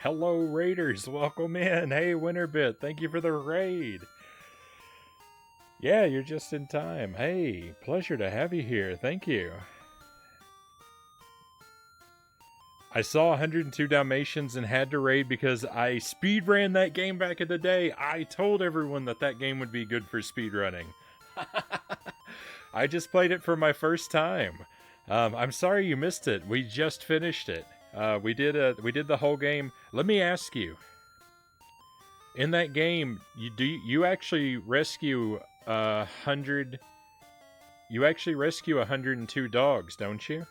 Hello, Raiders. Welcome in. Hey, Winterbit. Thank you for the raid. Yeah, you're just in time. Hey, pleasure to have you here. Thank you. I saw 102 Dalmatians and had to raid because I speed ran that game back in the day. I told everyone that that game would be good for speed running. I just played it for my first time. I'm sorry you missed it. We just finished it. We did the whole game. Let me ask you. In that game, you actually rescue 100. You actually rescue 102 dogs, don't you?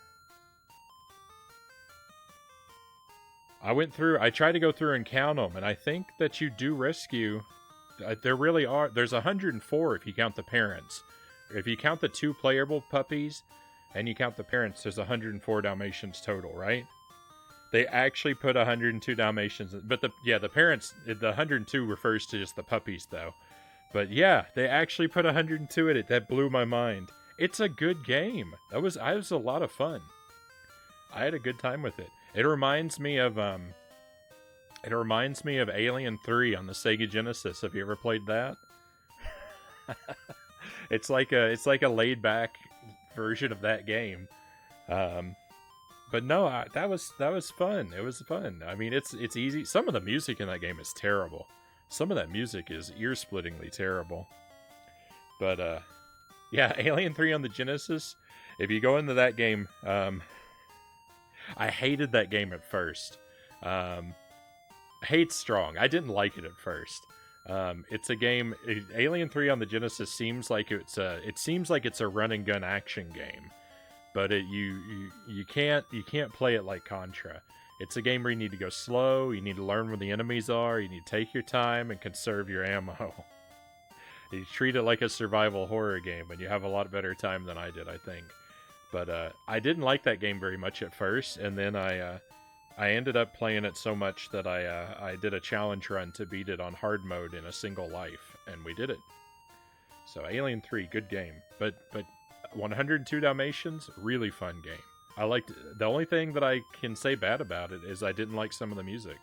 I tried to go through and count them, and I think that you do rescue. There really are. There's 104 if you count the parents. If you count the two playable puppies, and you count the parents, there's 104 Dalmatians total, right? They actually put 102 Dalmatians, but the parents, the 102 refers to just the puppies though. But yeah, they actually put 102 in it. That blew my mind. It's a good game. It was a lot of fun. I had a good time with it. It reminds me of Alien 3 on the Sega Genesis. Have you ever played that? It's like a laid back version of that game. But no, that was fun. It was fun. I mean, it's easy. Some of the music in that game is terrible. Some of that music is ear-splittingly terrible. But yeah, Alien 3 on the Genesis. If you go into that game, I hated that game at first. Hate's strong. I didn't like it at first. It's a game. Alien 3 on the Genesis seems like it's a run and gun action game. But you can't play it like Contra. It's a game where you need to go slow, you need to learn where the enemies are, you need to take your time and conserve your ammo. You treat it like a survival horror game, and you have a lot better time than I did, I think. But I didn't like that game very much at first, and then I ended up playing it so much that I did a challenge run to beat it on hard mode in a single life, and we did it. So Alien 3, good game. But 102 Dalmatians, really fun game. I liked it. The only thing that I can say bad about it is I didn't like some of the music.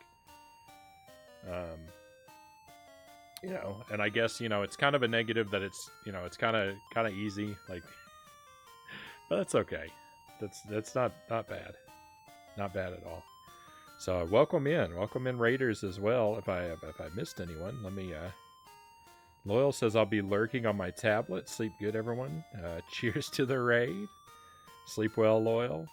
And I guess, it's kind of a negative that it's kind of easy, like, but that's okay. That's not bad. Not bad at all. So welcome in Raiders as well. If I missed anyone, let me Loyal says I'll be lurking on my tablet. Sleep good, everyone. Cheers to the raid. Sleep well, Loyal.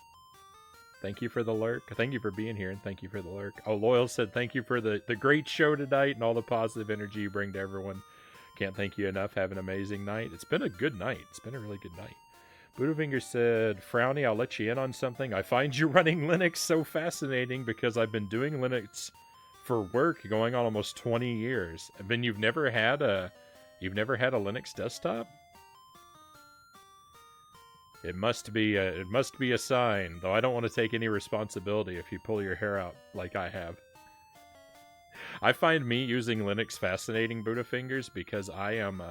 Thank you for the lurk. Thank you for being here, and thank you for the lurk. Oh, Loyal said thank you for the great show tonight and all the positive energy you bring to everyone. Can't thank you enough. Have an amazing night. It's been a good night. It's been a really good night. Buddhafinger said, Frownie, I'll let you in on something. I find you running Linux so fascinating because I've been doing Linux for work going on almost 20 years. I mean, you've never had a Linux desktop? It must be a sign, though I don't want to take any responsibility if you pull your hair out like I have. I find me using Linux fascinating, Buddhafingers, because I am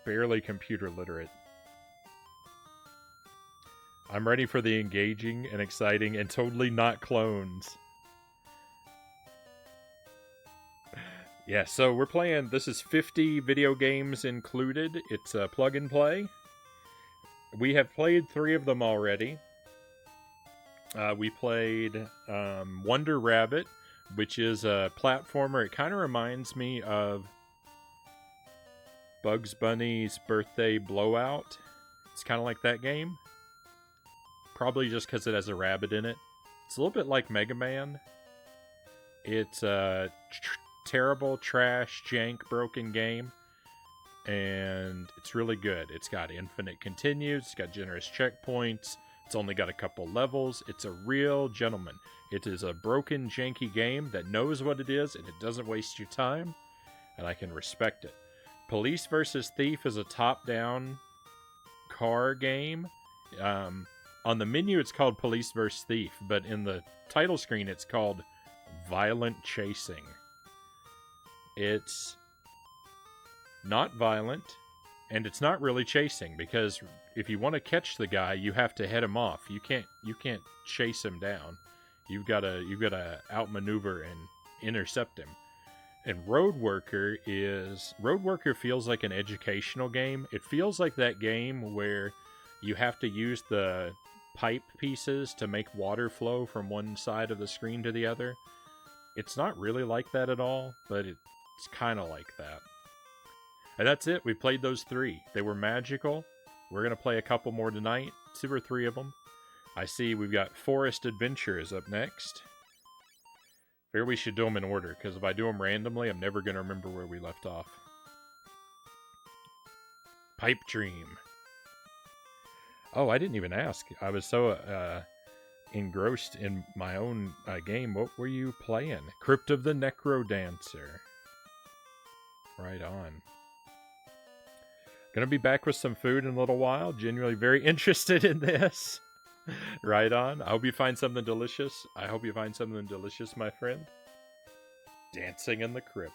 barely computer literate. I'm ready for the engaging and exciting and totally not clones. Yeah, so we're playing, this is 50 video games included. It's a plug and play. We have played 3 of them already. We played Wonder Rabbit, which is a platformer. It kind of reminds me of Bugs Bunny's Birthday Blowout. It's kind of like that game. Probably just because it has a rabbit in it. It's a little bit like Mega Man. It's a terrible, trash, jank, broken game. And it's really good. It's got infinite continues. It's got generous checkpoints. It's only got a couple levels. It's a real gentleman. It is a broken, janky game that knows what it is, and it doesn't waste your time. And I can respect it. Police vs. Thief is a top-down car game. On the menu, it's called Police vs. Thief, but in the title screen, it's called Violent Chasing. It's not violent, And it's not really chasing, because if you want to catch the guy, you have to head him off. You can't chase him down. You've gotta outmaneuver and intercept him. And Road Worker feels like an educational game. It feels like that game where you have to use the pipe pieces to make water flow from one side of the screen to the other. It's not really like that at all, but it's kind of like that. And that's it. We played those 3. They were magical. We're going to play a couple more tonight. 2 or 3 of them. I see we've got Forest Adventures up next. Figure we should do them in order, because if I do them randomly, I'm never going to remember where we left off. Pipe Dream. Oh, I didn't even ask. I was so engrossed in my own game. What were you playing? Crypt of the Necro Dancer. Right on. Gonna be back with some food in a little while. Genuinely very interested in this. Right on. I hope you find something delicious. I hope you find something delicious, my friend. Dancing in the Crypt.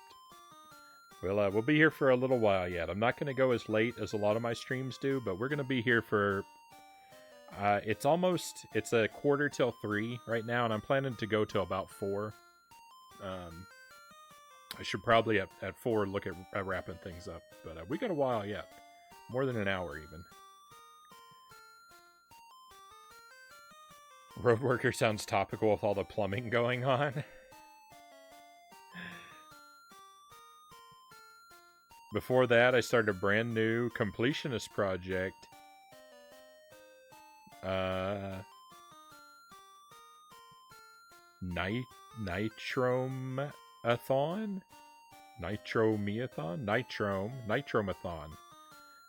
We'll be here for a little while yet. I'm not going to go as late as a lot of my streams do, but we're going to be here for... it's a quarter till 3 right now, and I'm planning to go till about 4. I should probably at 4 look at wrapping things up, but we got a while yet. More than an hour, even. Road Worker sounds topical with all the plumbing going on. Before that, I started a brand new completionist project. Nitromathon? Nitromathon.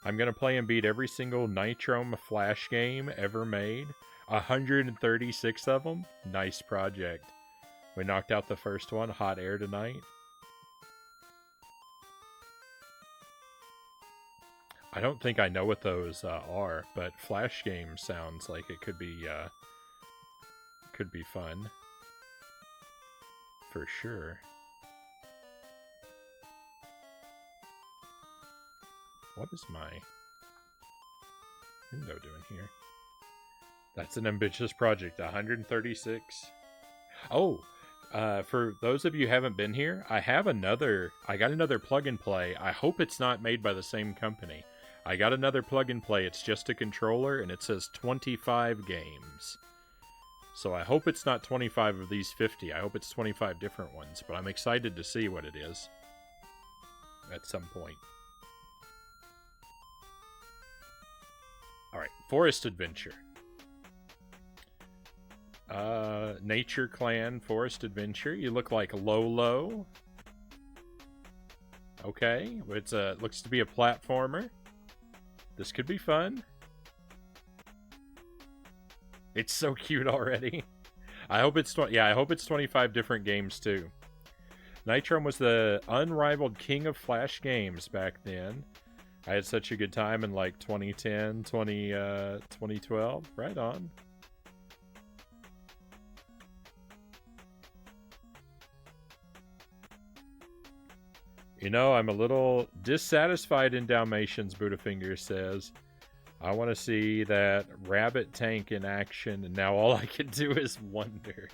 I'm going to play and beat every single Nitrom Flash game ever made. 136 of them. Nice project. We knocked out the first one, Hot Air Tonight. I don't think I know what those are, but Flash game sounds like it could be fun. For sure. What is my window doing here? That's an ambitious project. 136. Oh, for those of you who haven't been here, I got another plug and play. I hope it's not made by the same company. I got another plug and play. It's just a controller, and it says 25 games. So I hope it's not 25 of these 50. I hope it's 25 different ones, but I'm excited to see what it is at some point. Alright, Forest Adventure. Nature Clan Forest Adventure. You look like Lolo. Okay, it's looks to be a platformer. This could be fun. It's so cute already. I hope it's 25 different games too. Nitrom was the unrivaled king of Flash games back then. I had such a good time in like 2010, 2012. Right on. You know, I'm a little dissatisfied in Dalmatians, Buddhafinger says. I want to see that rabbit tank in action, and now all I can do is wonder.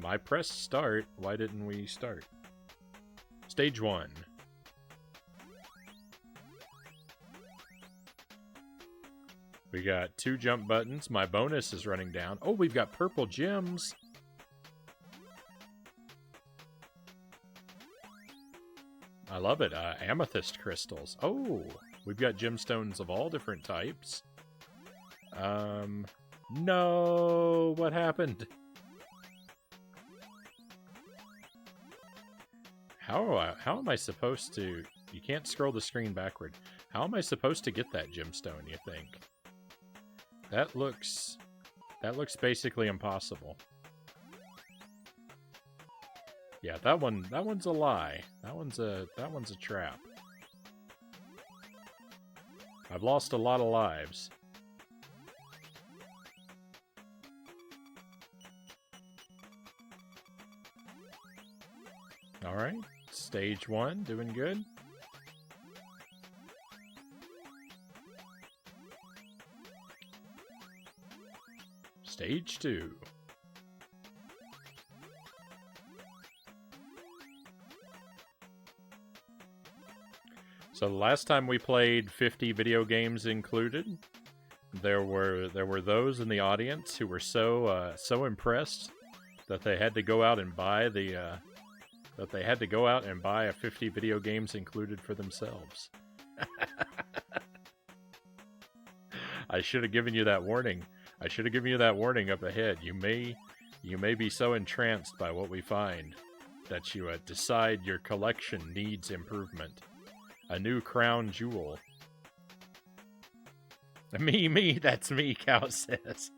I pressed start. Why didn't we start? Stage 1. We got 2 jump buttons. My bonus is running down. Oh, we've got purple gems. I love it. Amethyst crystals. Oh, we've got gemstones of all different types. No, what happened? How am I supposed to... You can't scroll the screen backward. How am I supposed to get that gemstone, you think? That looks basically impossible. Yeah, that one's a lie. That one's a trap. I've lost a lot of lives. Alright. Stage 1, doing good. Stage 2. So the last time we played 50 video games included, there were those in the audience who were so impressed that they had to go out and buy a 50 video games included for themselves. I should have given you that warning. I should have given you that warning up ahead. You may be so entranced by what we find that you decide your collection needs improvement. A new crown jewel. Me, that's me, Cow says.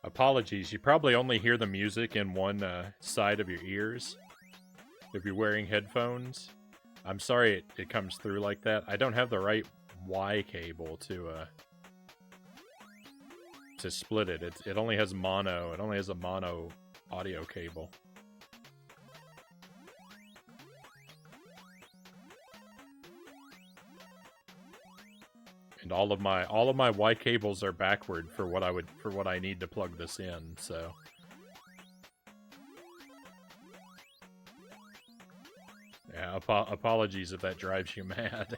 Apologies, you probably only hear the music in one side of your ears if you're wearing headphones. I'm sorry it comes through like that. I don't have the right Y cable to split it. It only has mono. It only has a mono audio cable. And all of my Y cables are backward for what I need to plug this in, so yeah, apologies if that drives you mad.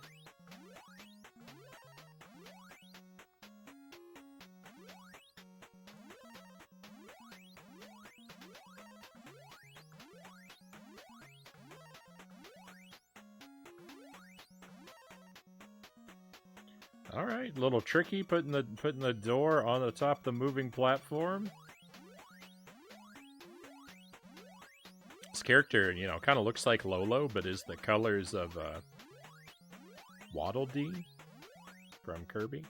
All right, a little tricky putting the door on the top of the moving platform. This character, you know, kind of looks like Lolo, but is the colors of Waddle Dee from Kirby.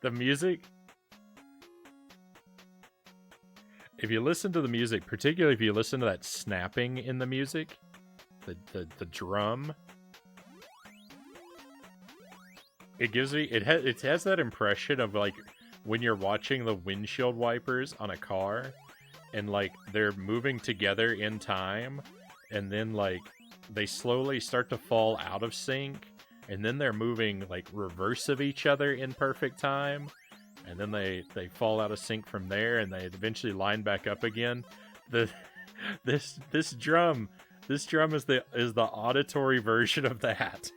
The music, if you listen to the music, particularly if you listen to that snapping in the music, the drum, it gives me, it has that impression of like when you're watching the windshield wipers on a car and like they're moving together in time and then like they slowly start to fall out of sync. And then they're moving, like, reverse of each other in perfect time. And then they fall out of sync from there, and they eventually line back up again. This drum is the auditory version of that.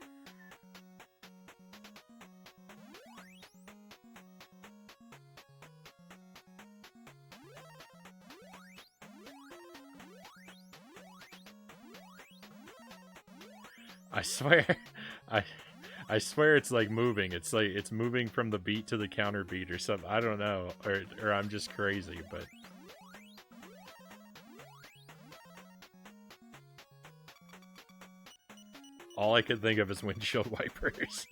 I swear, I swear it's like moving. It's like it's moving from the beat to the counter beat or something. I don't know, or I'm just crazy, but all I could think of is windshield wipers.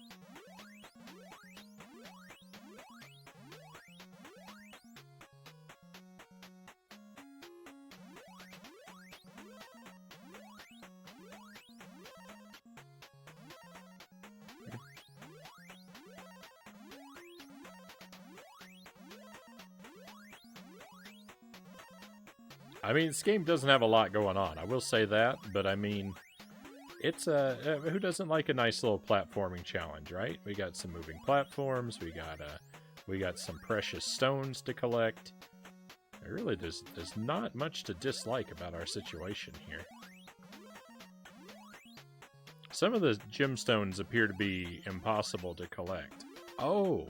I mean, this game doesn't have a lot going on. I will say that, but I mean, it's who doesn't like a nice little platforming challenge, right? We got some moving platforms. We got some precious stones to collect. There really there's not much to dislike about our situation here. Some of the gemstones appear to be impossible to collect. Oh,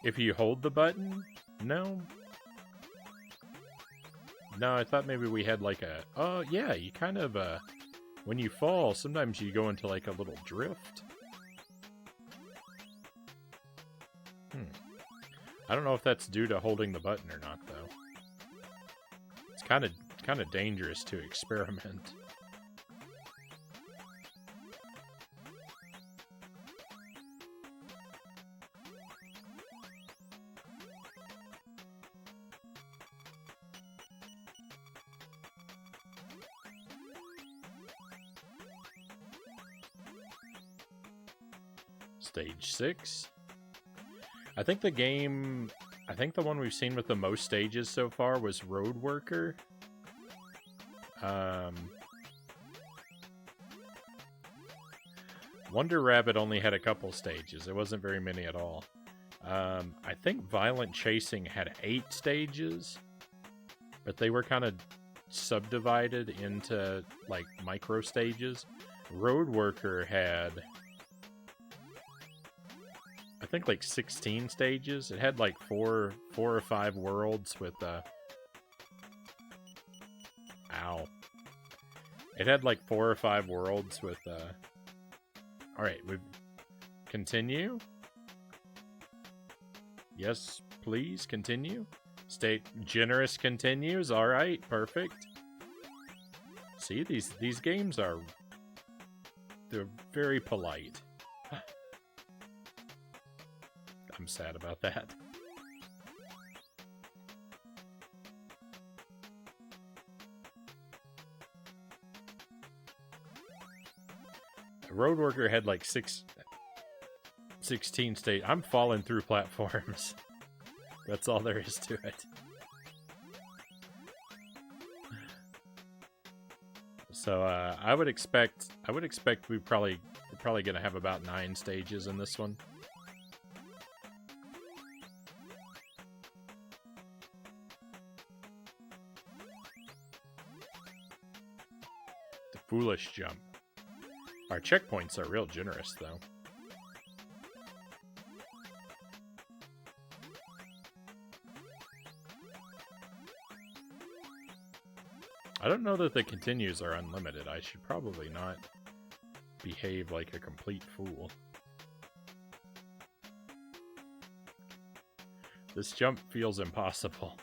if you hold the button, No. No, I thought maybe we had like a... Oh, yeah, you kind of, when you fall, sometimes you go into like a little drift. I don't know if that's due to holding the button or not, though. It's kind of dangerous to experiment. Stage 6. I think the one we've seen with the most stages so far was Road Worker. Wonder Rabbit only had a couple stages. It wasn't very many at all. I think Violent Chasing had 8 stages, but they were kind of subdivided into like micro stages. Road Worker had, I think, like 16 stages. It had like four or 5 worlds with ow. It had like 4 or 5 worlds with alright, we continue. Yes, please continue. State generous continues. Alright, perfect. See, these games are, they're very polite. I'm sad about that. Road Worker had like 16 stages. I'm falling through platforms. That's all there is to it. So I would expect we're probably gonna have about 9 stages in this one. The foolish jump. Our checkpoints are real generous, though. I don't know that the continues are unlimited. I should probably not behave like a complete fool. This jump feels impossible.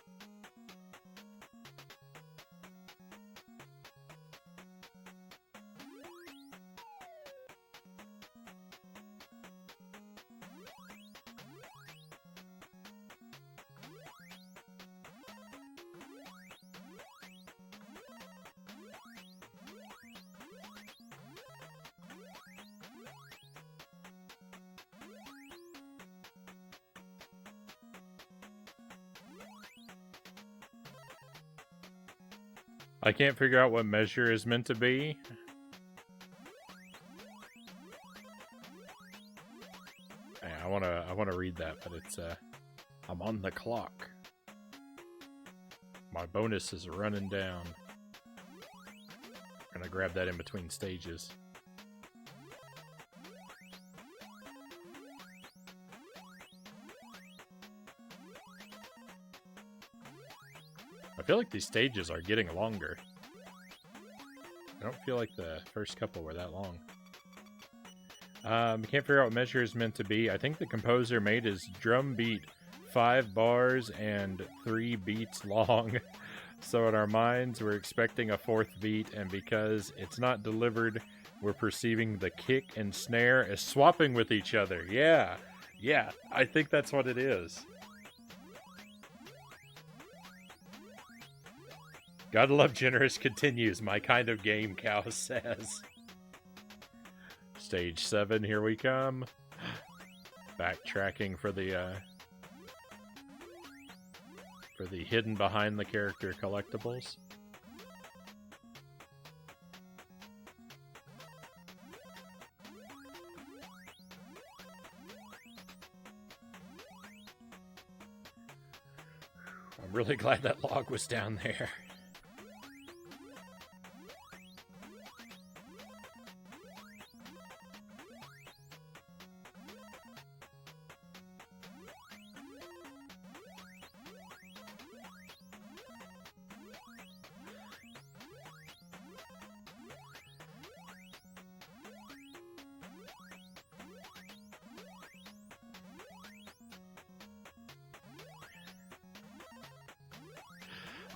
I can't figure out what measure is meant to be. Yeah, I wanna read that, but it's I'm on the clock. My bonus is running down. I'm gonna grab that in between stages. I feel like these stages are getting longer. I don't feel like the first couple were that long. Can't figure out what measure is meant to be. I think the composer made his drum beat 5 bars and 3 beats long. So in our minds, we're expecting a 4th beat, and because it's not delivered, we're perceiving the kick and snare as swapping with each other. Yeah, I think that's what it is. Gotta love generous continues, my kind of game, Cow says. Stage 7, here we come. Backtracking for the hidden behind the character collectibles. I'm really glad that log was down there.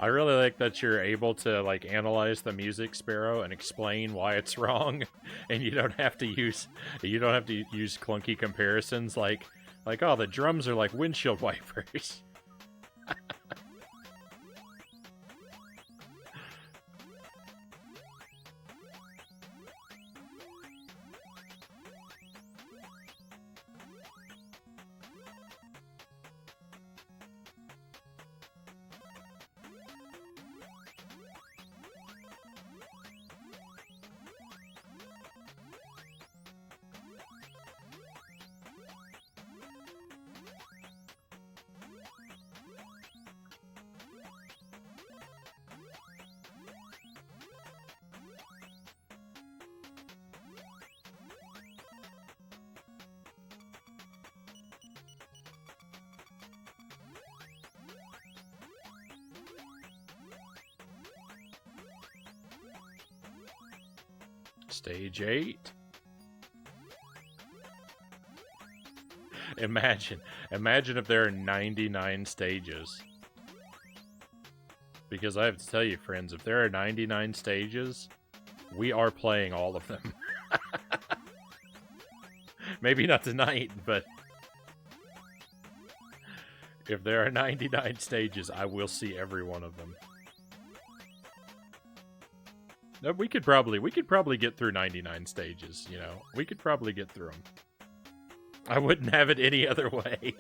I really like that you're able to like analyze the music, Sparrow, and explain why it's wrong, and you don't have to use clunky comparisons like oh the drums are like windshield wipers. Stage 8. Imagine if there are 99 stages. Because I have to tell you, friends, if there are 99 stages, we are playing all of them. Maybe not tonight, but if there are 99 stages, I will see every one of them. No, we could probably get through 99 stages, you know. We could probably get through them. I wouldn't have it any other way.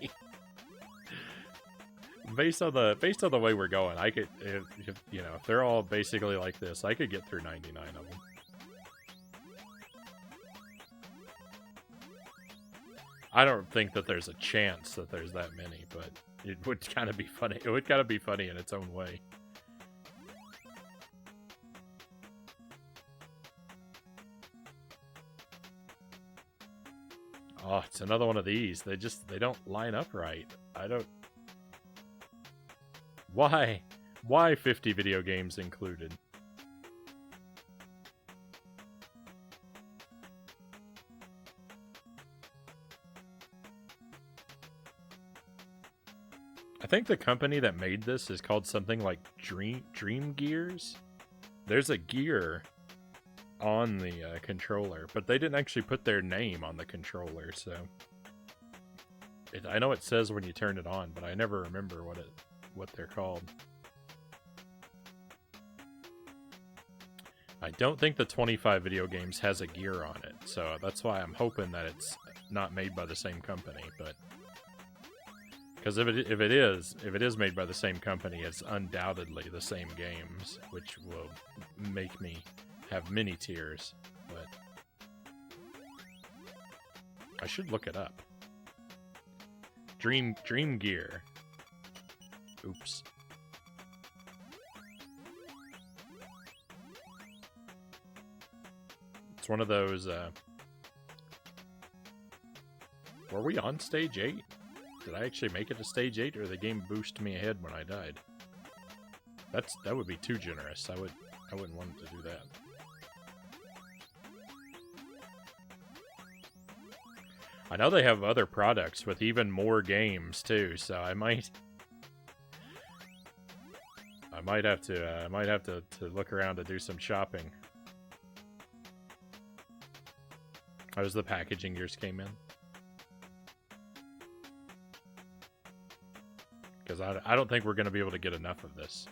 Based on the way we're going, I could, if you know, if they're all basically like this, I could get through 99 of them. I don't think that there's a chance that there's that many, but it would kind of be funny. It would kind of be funny in its own way. Oh, it's another one of these. They don't line up right. I don't... Why? Why 50 video games included? I think the company that made this is called something like Dream Gears. There's a gear on the controller, but they didn't actually put their name on the controller, so I know it says when you turn it on, but I never remember what they're called. I don't think the 25 video games has a gear on it, so that's why I'm hoping that it's not made by the same company, but because if it is made by the same company, it's undoubtedly the same games, which will make me have many tears, but I should look it up. Dream Gear. Oops. It's one of those, were we on stage 8? Did I actually make it to stage 8, or the game boosted me ahead when I died? That would be too generous. I wouldn't want it to do that. I know they have other products with even more games too, so I might have to look around to do some shopping. How does the packaging yours came in? Because I don't think we're going to be able to get enough of this.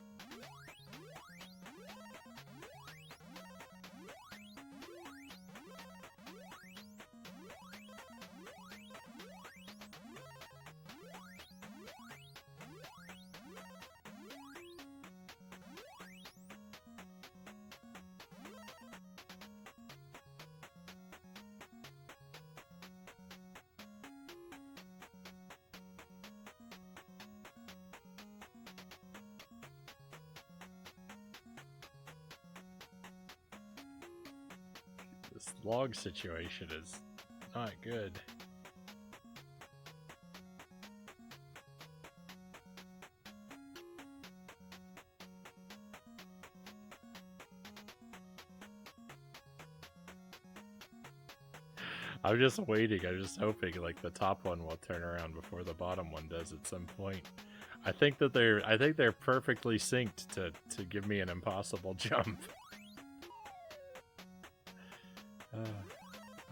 This log situation is not good. I'm just waiting. I'm just hoping like the top one will turn around before the bottom one does at some point. I think they're perfectly synced to give me an impossible jump. All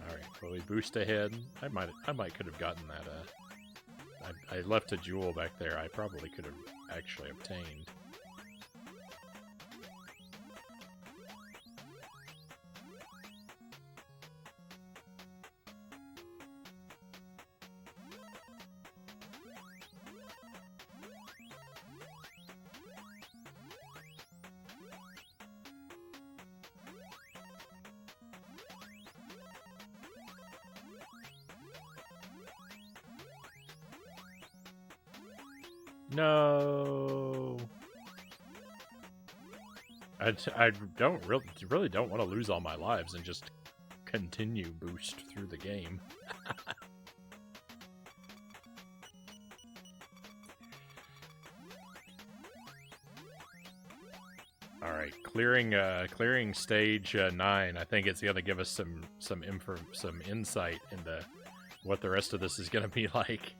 right, well, we boost ahead. I might could have gotten that. I left a jewel back there. I probably could have actually obtained. No. I don't really don't want to lose all my lives and just continue boost through the game. All right, clearing stage 9. I think it's gonna give us some insight into what the rest of this is gonna be like.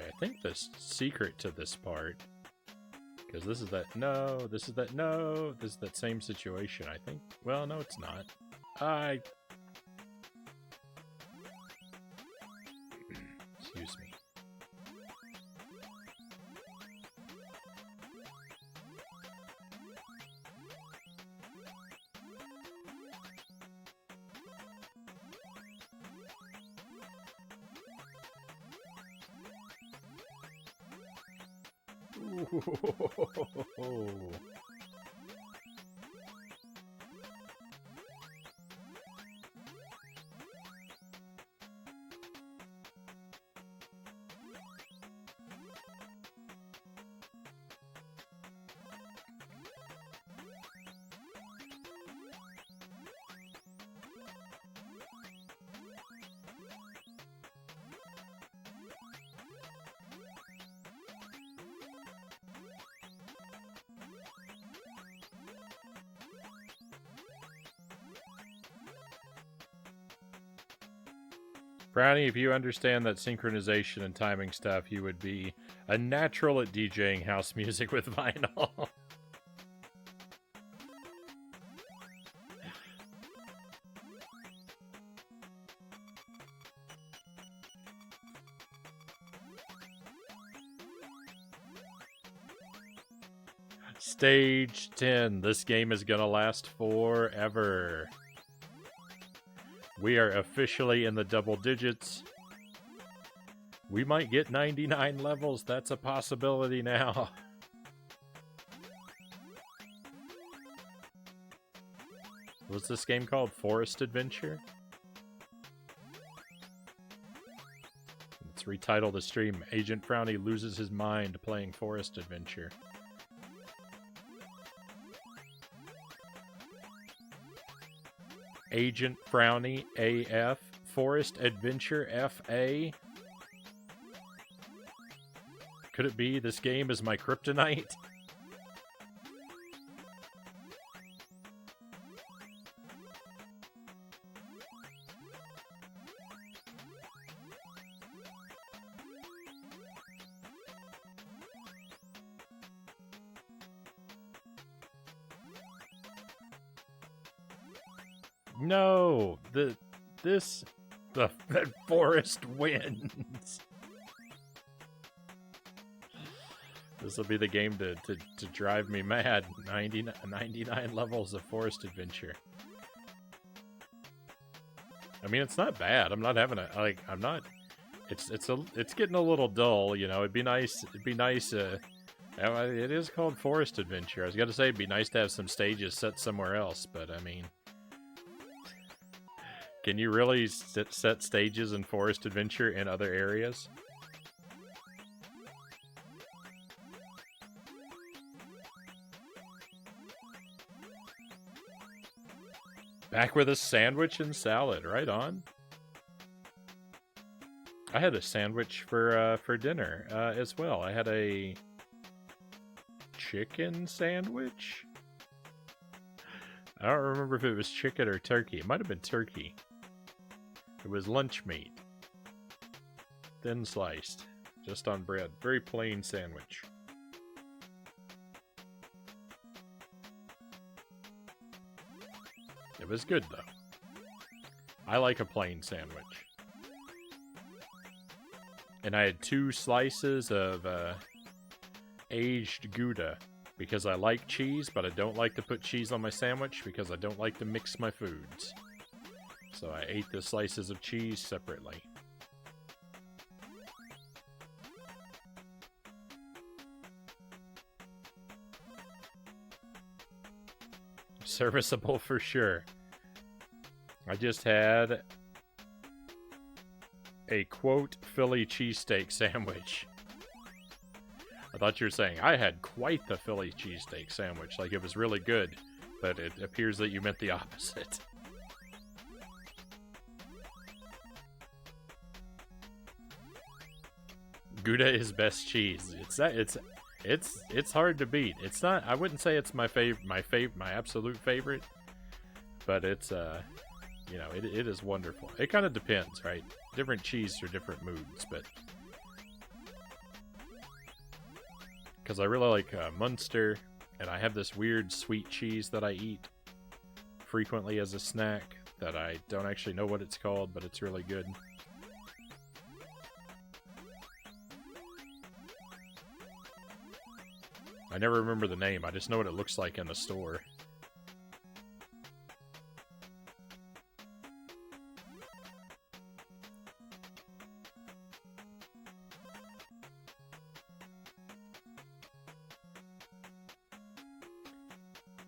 I think the secret to this part, because this is that same situation, I think. Well, no, it's not. Excuse me. Frownie, if you understand that synchronization and timing stuff, you would be a natural at DJing house music with vinyl. Stage 10. This game is gonna last forever. We are officially in the double digits. We might get 99 levels. That's a possibility now. What's this game called? Forest Adventure? Let's retitle the stream. Agent Frownie loses his mind playing Forest Adventure. Agent Frownie AF, Forest Adventure FA. Could it be this game is my kryptonite? No, the forest wins. This will be the game to drive me mad. 99 levels of Forest Adventure. I mean, it's not bad. I'm not having a I'm not. It's getting a little dull. You know, it'd be nice. It is called Forest Adventure. I was gonna say it'd be nice to have some stages set somewhere else, but I mean. Can you really set stages in Forest Adventure in other areas? Back with a sandwich and salad. Right on. I had a sandwich for dinner as well. I had a chicken sandwich. I don't remember if it was chicken or turkey. It might have been turkey. It was lunch meat. Thin sliced. Just on bread. Very plain sandwich. It was good, though. I like a plain sandwich. And I had 2 slices of aged Gouda. Because I like cheese, but I don't like to put cheese on my sandwich because I don't like to mix my foods. So I ate the slices of cheese separately. Serviceable for sure. I just had a, quote, Philly cheesesteak sandwich. I thought you were saying, I had quite the Philly cheesesteak sandwich. Like, it was really good. But it appears that you meant the opposite. Gouda is best cheese. It's hard to beat. It's not, I wouldn't say it's my absolute favorite. But it's, you know, it is wonderful. It kind of depends, right? Different cheese for different moods, but... Because I really like Munster, and I have this weird sweet cheese that I eat frequently as a snack that I don't actually know what it's called, but it's really good. I never remember the name, I just know what it looks like in the store.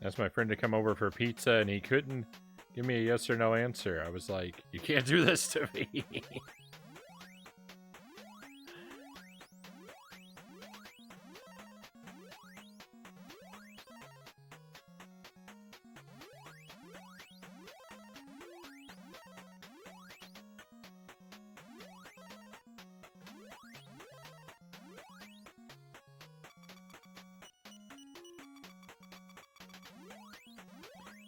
Asked my friend to come over for pizza, and he couldn't give me a yes or no answer. I was like, you can't do this to me.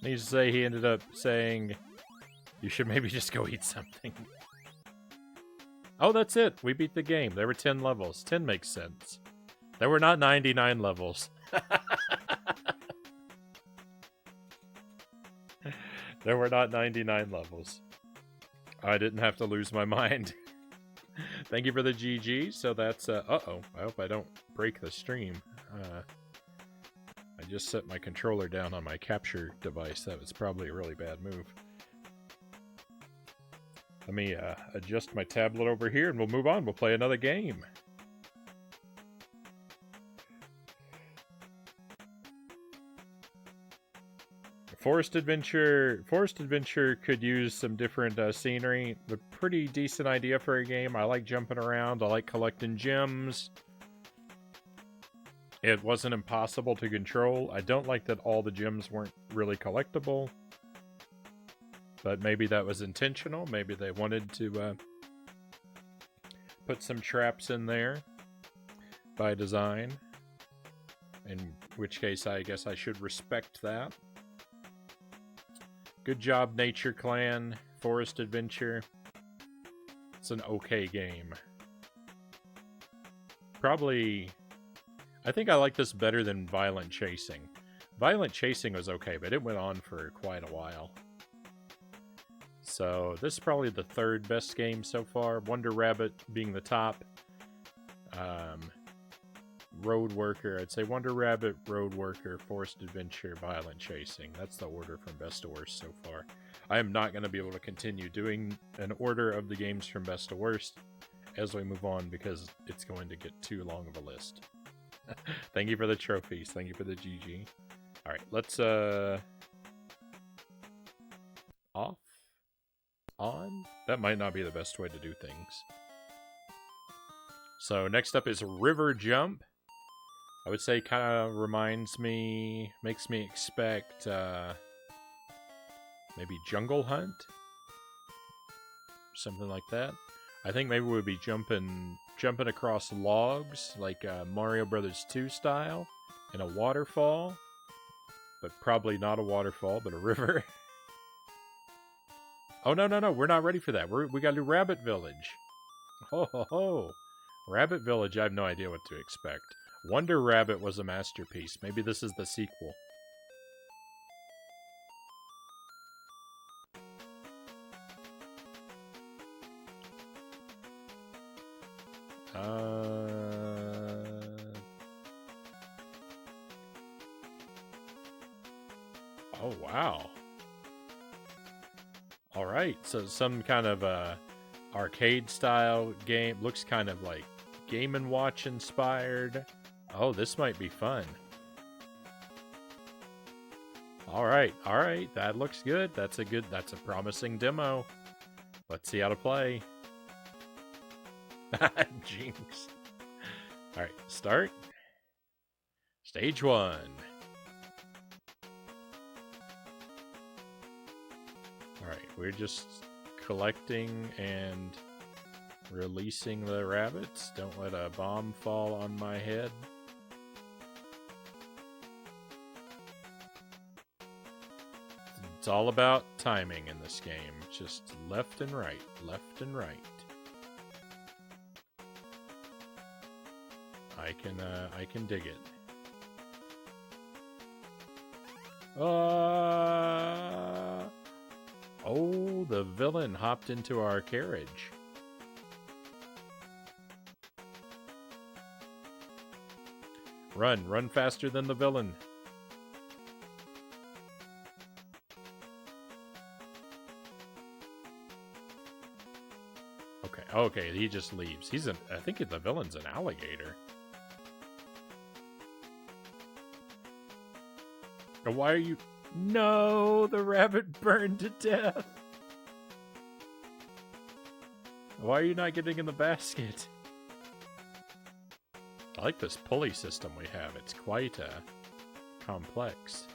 Needs to say he ended up saying, you should maybe just go eat something. Oh, that's it. We beat the game. There were 10 levels. 10 makes sense. There were not 99 levels. There were not 99 levels. I didn't have to lose my mind. Thank you for the GG. So that's, uh-oh. I hope I don't break the stream. I just set my controller down on my capture device. That was probably a really bad move. Let me adjust my tablet over here and we'll move on. We'll play another game. Forest Adventure could use some different scenery. A pretty decent idea for a game. I like jumping around. I like collecting gems. It wasn't impossible to control. I don't like that all the gems weren't really collectible. But maybe that was intentional. Maybe they wanted to put some traps in there by design. In which case, I guess I should respect that. Good job, Nature Clan. Forest Adventure. It's an okay game. Probably... I think I like this better than Violent Chasing. Violent Chasing was okay, but it went on for quite a while. So, this is probably the 3rd best game so far. Wonder Rabbit being the top. Road Worker. I'd say Wonder Rabbit, Road Worker, Forest Adventure, Violent Chasing. That's the order from best to worst so far. I am not going to be able to continue doing an order of the games from best to worst as we move on because it's going to get too long of a list. Thank you for the trophies. Thank you for the GG. Alright, let's, off? On? That might not be the best way to do things. So, next up is River Jump. I would say kind of reminds me, makes me expect, Maybe Jungle Hunt? Something like that. I think maybe we'd be jumping across logs, like Mario Brothers 2 style, in a waterfall. But probably not a waterfall, but a river. Oh, no, we're not ready for that. We gotta do Rabbit Village. Ho, ho, ho. Rabbit Village, I have no idea what to expect. Wonder Rabbit was a masterpiece. Maybe this is the sequel. Oh, wow. Alright, so some kind of arcade-style game. Looks kind of like Game & Watch inspired. Oh, this might be fun. Alright, that looks good. That's a promising demo. Let's see how to play. Jinx. Alright, start. Stage 1. Alright, we're just collecting and releasing the rabbits. Don't let a bomb fall on my head. It's all about timing in this game. Just left and right, left and right. I can dig it. Oh, the villain hopped into our carriage. Run faster than the villain. Okay, he just leaves. I think the villain's an alligator. Why are you... No, the rabbit burned to death. Why are you not getting in the basket? I like this pulley system we have. It's quite complex.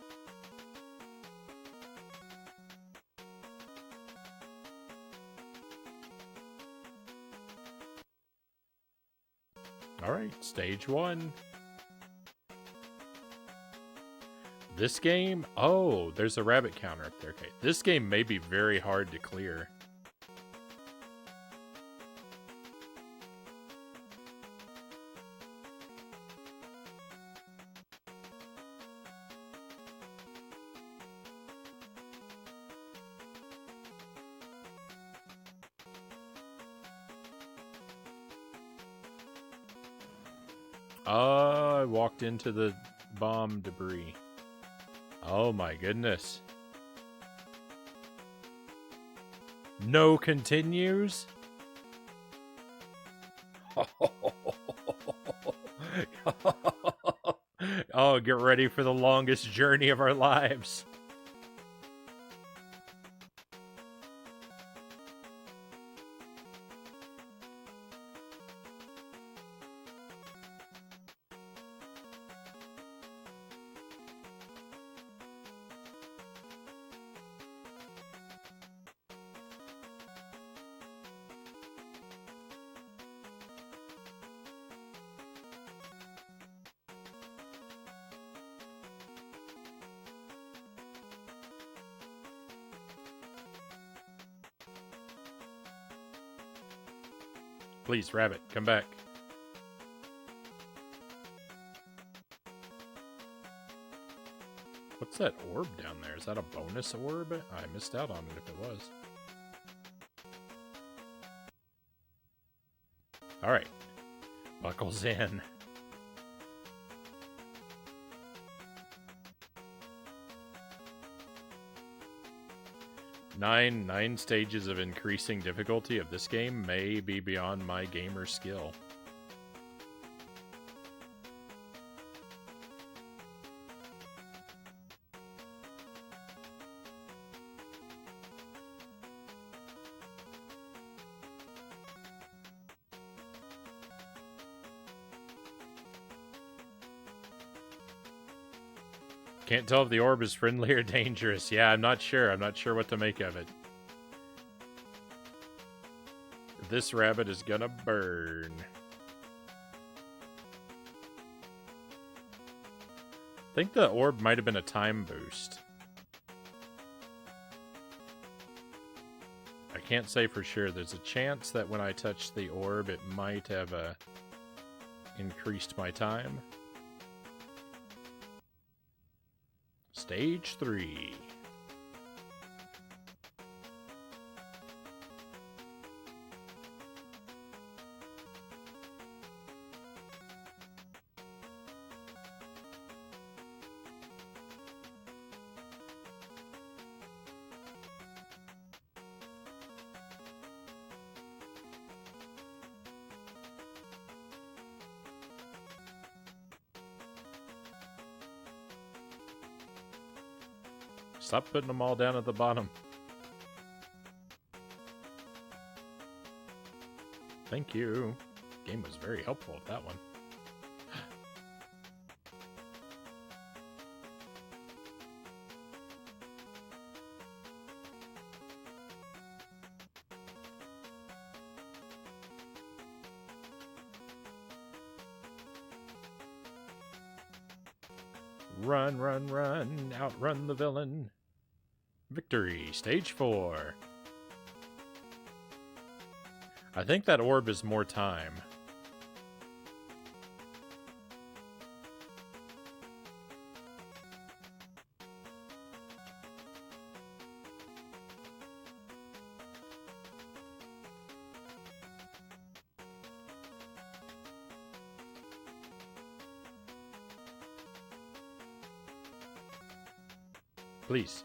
Alright, stage 1. This game... Oh, there's a rabbit counter up there. Okay, this game may be very hard to clear. Oh, I walked into the bomb debris. Oh my goodness. No continues? Oh, get ready for the longest journey of our lives. Please, rabbit, come back. What's that orb down there? Is that a bonus orb? I missed out on it if it was. Alright. Buckles in. Nine stages of increasing difficulty of this game may be beyond my gamer skill. Can't tell if the orb is friendly or dangerous. Yeah, I'm not sure. I'm not sure what to make of it. This rabbit is gonna burn. I think the orb might have been a time boost. I can't say for sure. There's a chance that when I touch the orb, it might have increased my time. Stage 3. Stop putting them all down at the bottom. Thank you. Game was very helpful with that one. Run, run, run. Outrun the villain. Victory. Stage 4. I think that orb is more time. Please.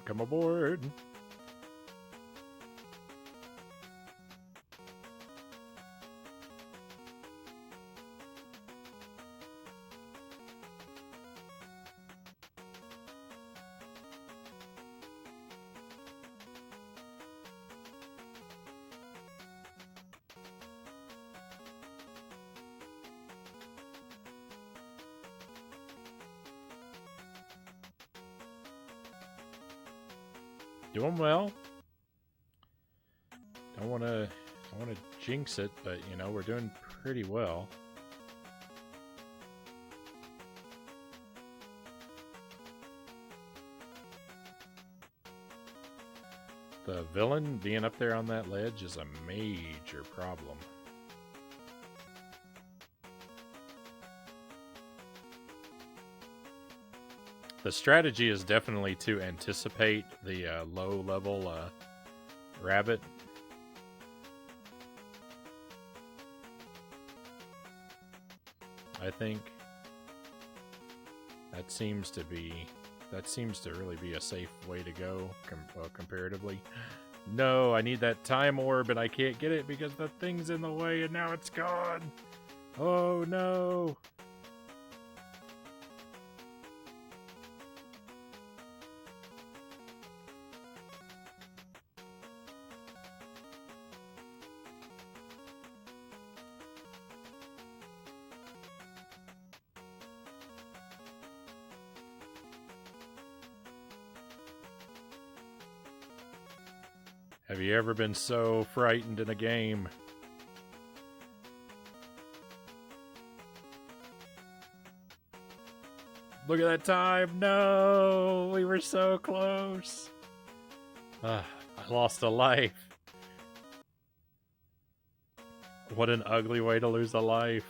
Come aboard. Doing well. Don't want to jinx it, but you know, we're doing pretty well. The villain being up there on that ledge is a major problem. The strategy is definitely to anticipate the low-level rabbit. I think that seems to really be a safe way to go comparatively. No, I need that time orb, and I can't get it because the thing's in the way, and now it's gone. Oh no! Have you ever been so frightened in a game? Look at that time! No! We were so close! I lost a life. What an ugly way to lose a life.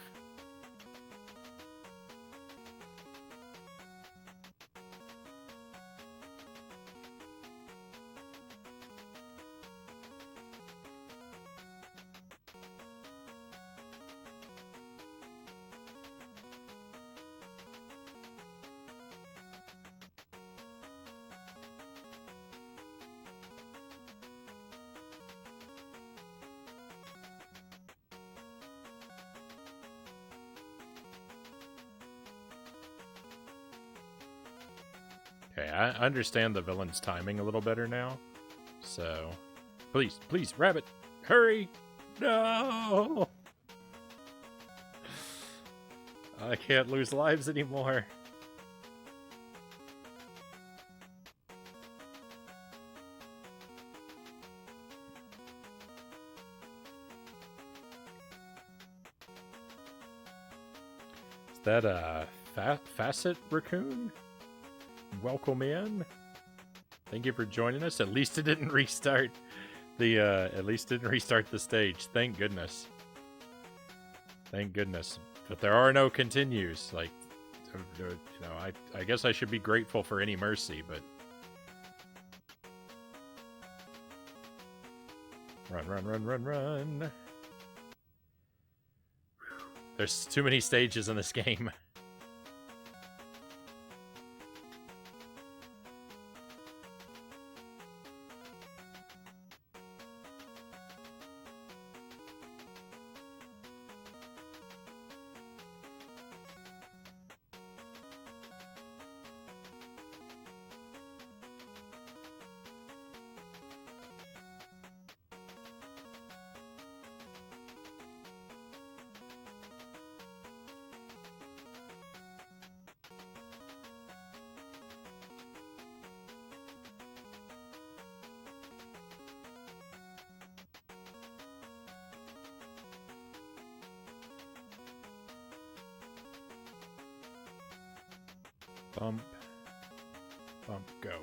Okay, I understand the villain's timing a little better now, so Please, please, rabbit, hurry! No! I can't lose lives anymore. Is that a facet raccoon? Welcome in. Thank you for joining us. At least it didn't restart the stage. Thank goodness. Thank goodness. But there are no continues. Like, you know, I guess I should be grateful for any mercy, but run, run, run, run, run. There's too many stages in this game. Bump, bump, go.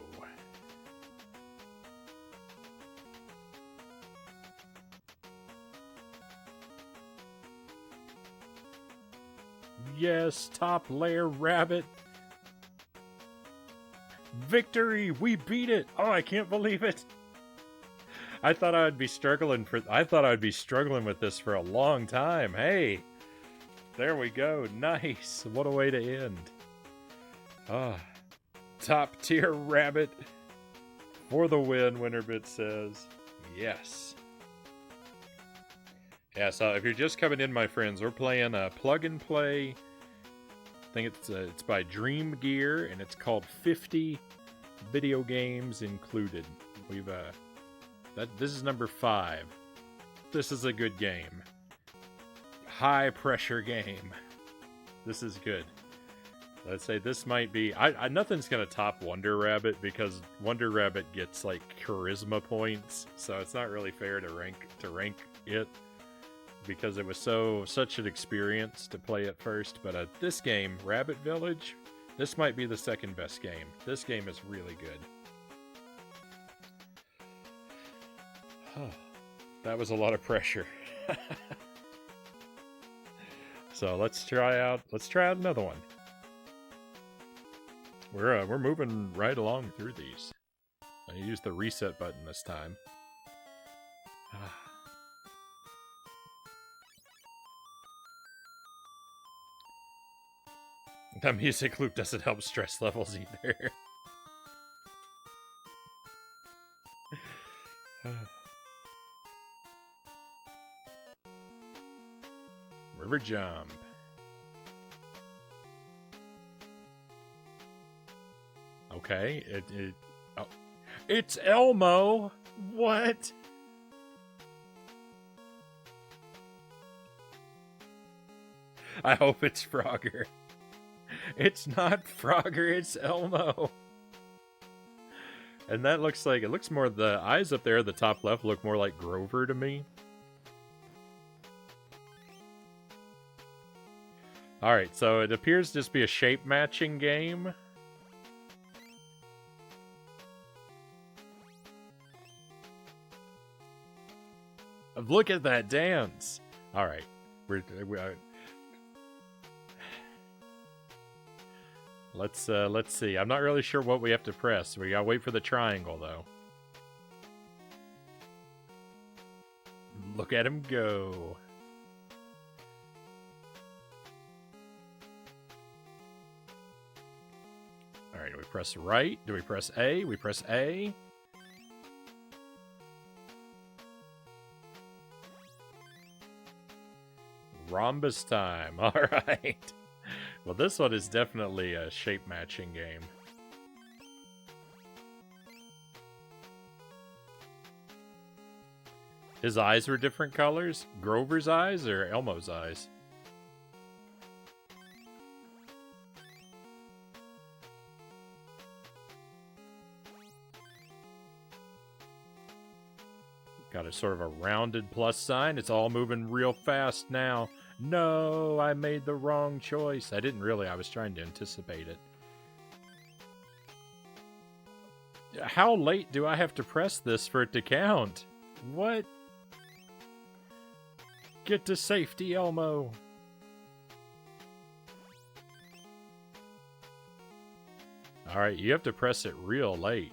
Yes, top layer rabbit. Victory! We beat it! Oh, I can't believe it. I thought I would be struggling with this for a long time. Hey, there we go. Nice. What a way to end. Ah, top tier rabbit for the win, Winterbit says. Yes. Yeah, so if you're just coming in, my friends, we're playing a plug and play. I think it's by Dream Gear, and it's called 50 Video Games Included. We've this is number 5. This is a good game. High pressure game. This is good. Let's say this might be... nothing's going to top Wonder Rabbit, because Wonder Rabbit gets, like, charisma points, so it's not really fair to rank it, because it was such an experience to play it first. But this game, Rabbit Village, this might be the second best game. This game is really good. That was a lot of pressure. So let's try out another one. We're moving right along through these. I used the reset button this time. That music loop doesn't help stress levels either. River jump. Okay, oh, it's Elmo. What? I hope it's Frogger. It's not Frogger, it's Elmo. And that looks like, it looks more, the eyes up there at the top left look more like Grover to me. Alright, so it appears to just be a shape matching game. Look at that dance. Alright. Let's see. I'm not really sure what we have to press. We gotta wait for the triangle, though. Look at him go. Alright, do we press right? Do we press A? We press A. Rhombus time. Alright. Well, this one is definitely a shape-matching game. His eyes were different colors? Grover's eyes or Elmo's eyes? Got a sort of a rounded plus sign. It's all moving real fast now. No, I made the wrong choice. I didn't really. I was trying to anticipate it. How late do I have to press this for it to count? What? Get to safety, Elmo. Alright, you have to press it real late.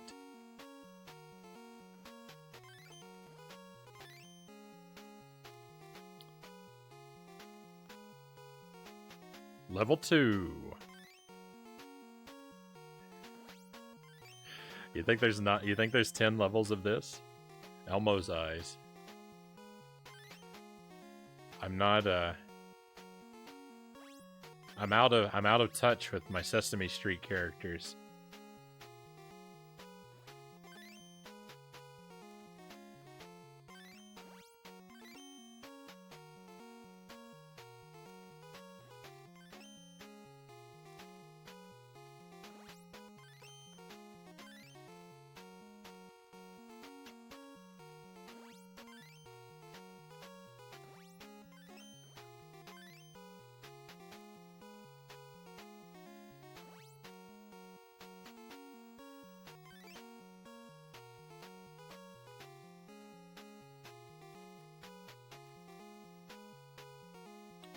Level 2. You think there's 10 levels of this? Elmo's eyes. I'm not I'm out of touch with my Sesame Street characters.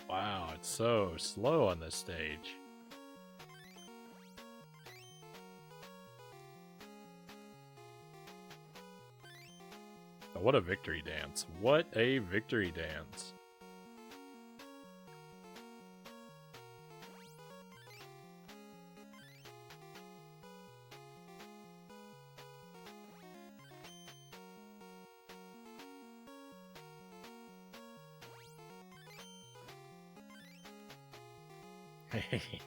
Wow, it's so slow on this stage. But what a victory dance. What a victory dance.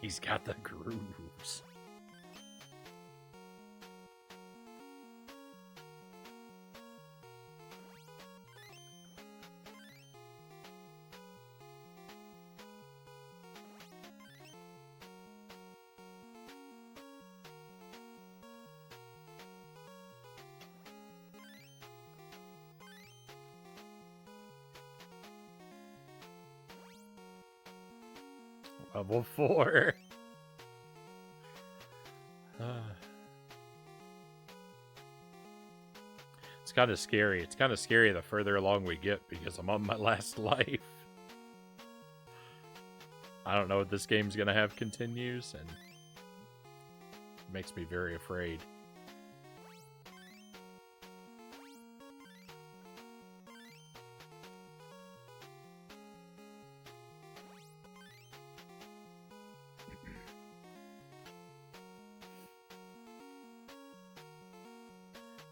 He's got the grooves. Level 4. It's kind of scary. It's kind of scary the further along we get because I'm on my last life. I don't know what this game's going to have continues, and it makes me very afraid.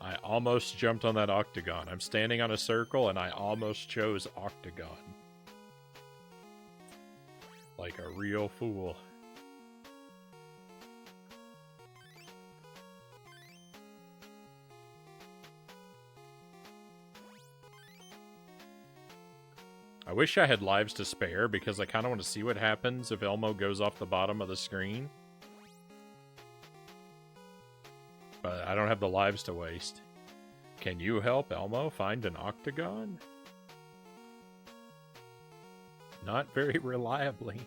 I almost jumped on that octagon. I'm standing on a circle and I almost chose octagon. Like a real fool. I wish I had lives to spare because I kind of want to see what happens if Elmo goes off the bottom of the screen. But I don't have the lives to waste. Can you help Elmo find an octagon? Not very reliably.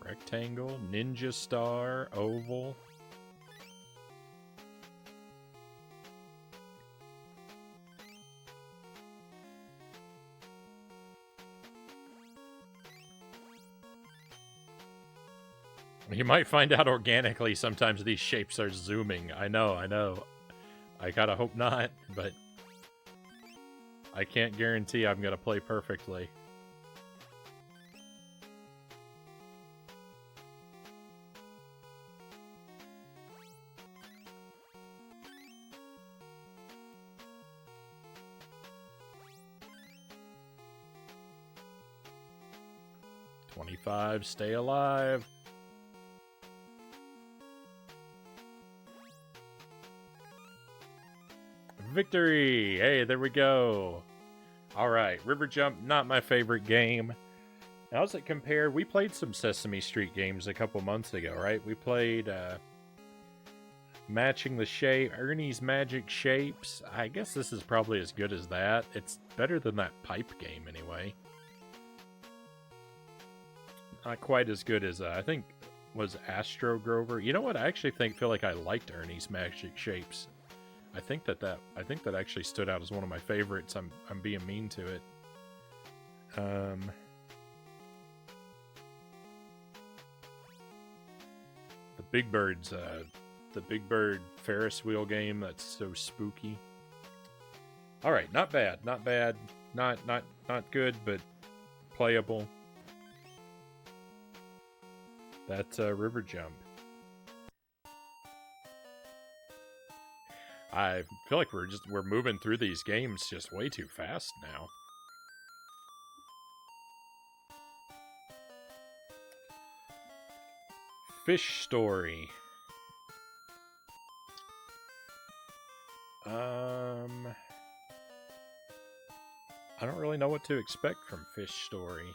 Rectangle, ninja star, oval. You might find out organically sometimes these shapes are zooming. I know. I gotta hope not, but I can't guarantee I'm gonna play perfectly. "25, stay alive." Victory! Hey, there we go. Alright, River Jump, not my favorite game. How's it compared? We played some Sesame Street games a couple months ago, right? We played Matching the Shape, Ernie's Magic Shapes. I guess this is probably as good as that. It's better than that pipe game, anyway. Not quite as good as, I think, was Astro Grover. You know what? I actually feel like I liked Ernie's Magic Shapes. I think that actually stood out as one of my favorites. I'm being mean to it. The Big Bird Ferris wheel game. That's so spooky. All right, not bad, not bad, not good, but playable. That's River Jump. I feel like we're moving through these games just way too fast now. Fish Story. I don't really know what to expect from Fish Story.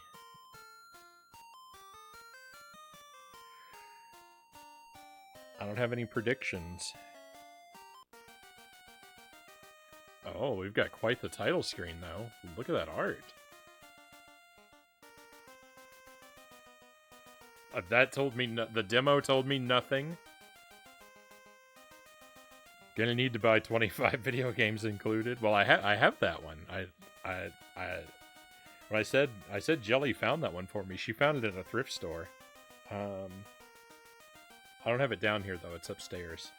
I don't have any predictions. Oh, we've got quite the title screen, though. Look at that art. That told me the demo told me nothing. Gonna need to buy 25 video games included. Well, I have that one. When I said Jelly found that one for me. She found it at a thrift store. I don't have it down here though. It's upstairs.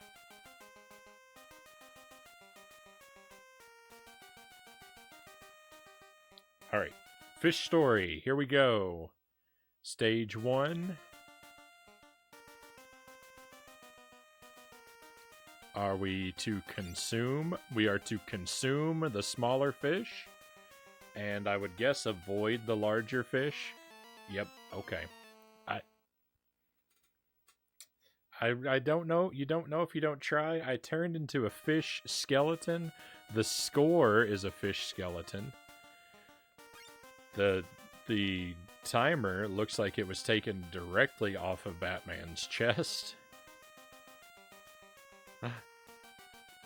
All right, Fish Story. Here we go. Stage 1. Are we to consume? We are to consume the smaller fish, and I would guess avoid the larger fish. Yep. Okay. I don't know. You don't know if you don't try. I turned into a fish skeleton. The score is a fish skeleton. The timer looks like it was taken directly off of Batman's chest.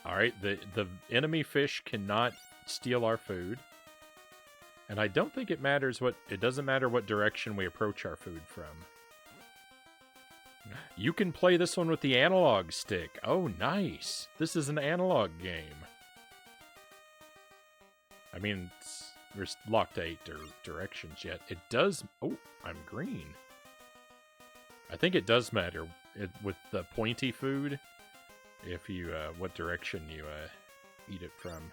Alright, the enemy fish cannot steal our food. And I don't think it doesn't matter what direction we approach our food from. You can play this one with the analog stick. Oh, nice. This is an analog game. I mean, we're locked to 8 directions yet. It does... Oh, I'm green. I think it does matter with the pointy food. If you, what direction you, eat it from.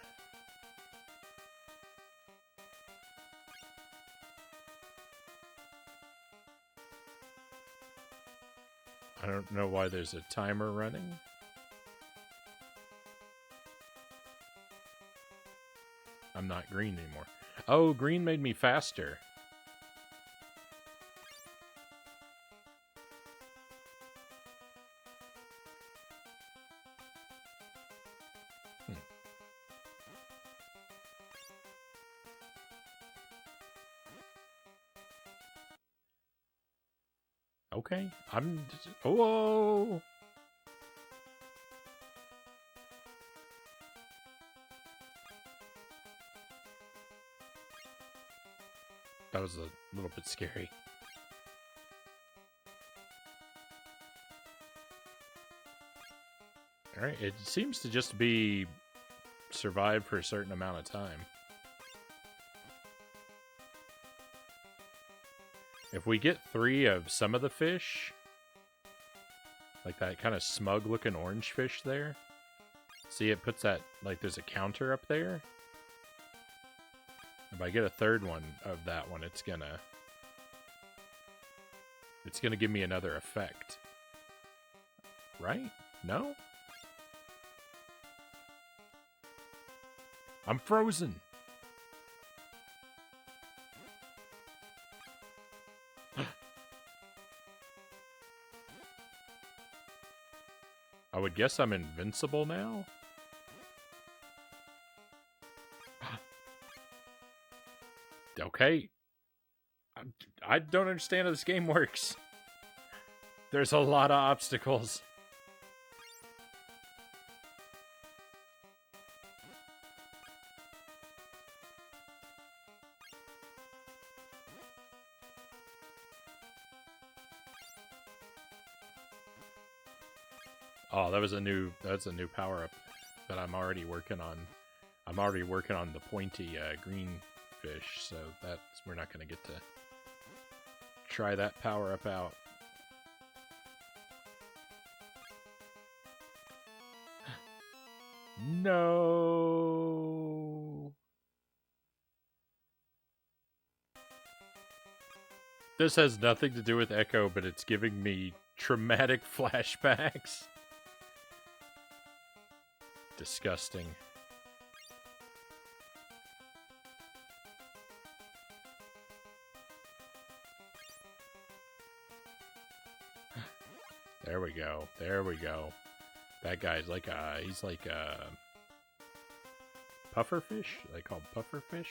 I don't know why there's a timer running. I'm not green anymore. Oh, green made me faster. Okay, I'm just... Whoa! That was a little bit scary. Alright, it seems to just be survive for a certain amount of time. If we get 3 of some of the fish, like that kind of smug looking orange fish there, see it puts that, like there's a counter up there. If I get a 3rd one of that one, it's gonna give me another effect. Right? No? I'm frozen! I would guess I'm invincible now? Okay. I don't understand how this game works. There's a lot of obstacles. Oh, that's a new power up that I'm already working on. I'm already working on the pointy green fish, so we're not going to get to try that power up out. No. This has nothing to do with Echo, but it's giving me traumatic flashbacks. Disgusting. There we go. There we go. That guy's like he's like a pufferfish? Are they called pufferfish?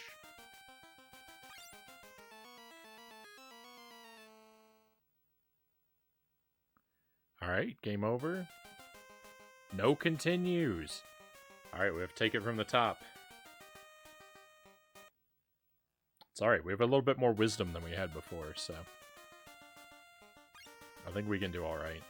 Alright, game over. No continues. Alright, we have to take it from the top. It's alright, we have a little bit more wisdom than we had before, so I think we can do alright.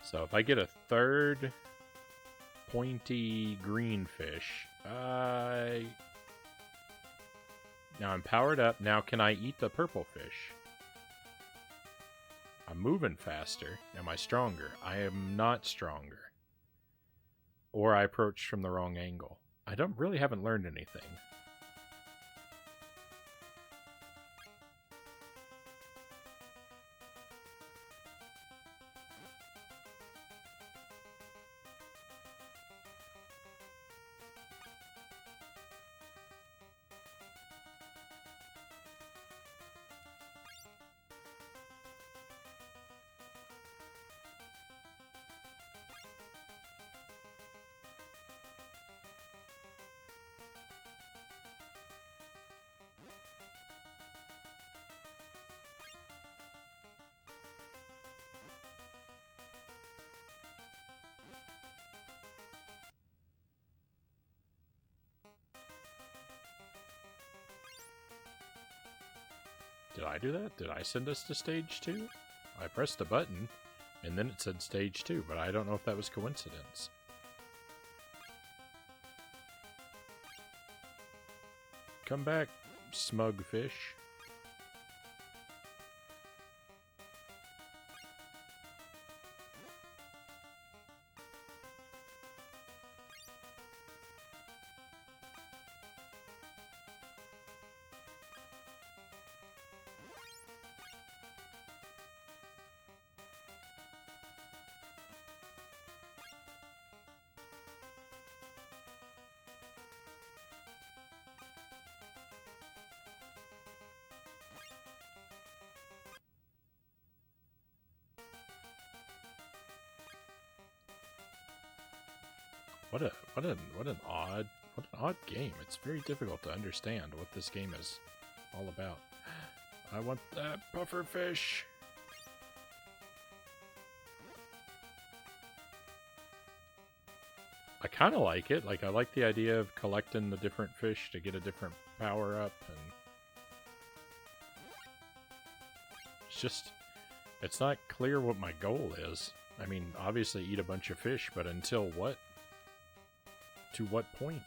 So if I get a third pointy green fish, now I'm powered up. Now can I eat the purple fish? I'm moving faster. Am I stronger? I am not stronger. Or I approached from the wrong angle. I haven't learned anything. Did I do that? Did I send us to stage 2? I pressed a button, and then it said stage 2, but I don't know if that was coincidence. Come back, smug fish. What an odd game. It's very difficult to understand what this game is all about. I want that pufferfish. I kind of like it. Like, I like the idea of collecting the different fish to get a different power up, and it's not clear what my goal is. I mean, obviously eat a bunch of fish, but until what? To what point?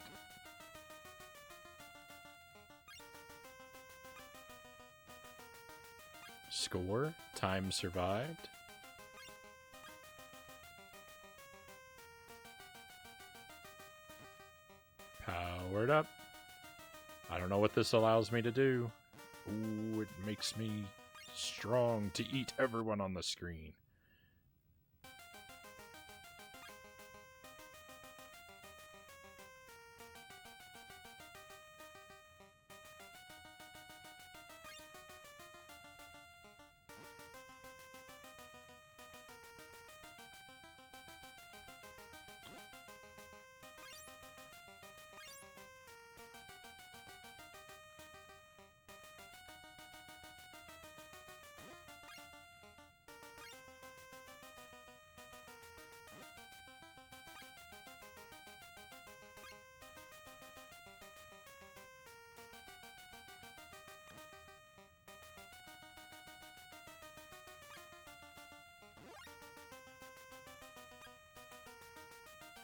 Score? Time survived? Powered up. I don't know what this allows me to do. Ooh, it makes me strong to eat everyone on the screen.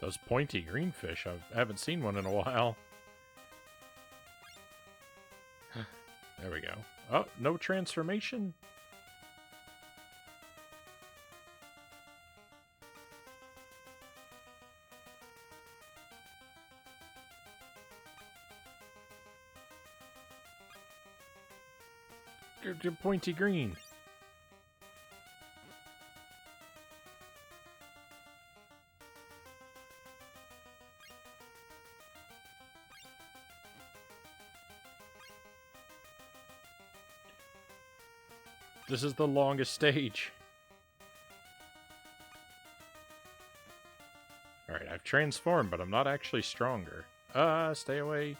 Those pointy green fish, I haven't seen one in a while. There we go. Oh, no transformation? You're pointy green. This is the longest stage. Alright, I've transformed, but I'm not actually stronger. Stay away.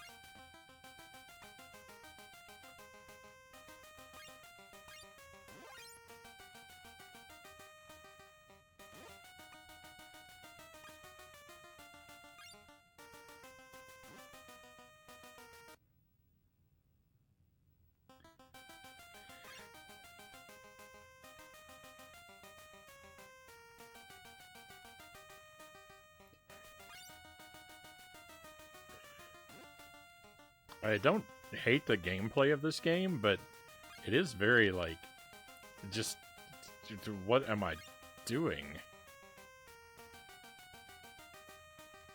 I don't hate the gameplay of this game, but it is very, like, just, what am I doing?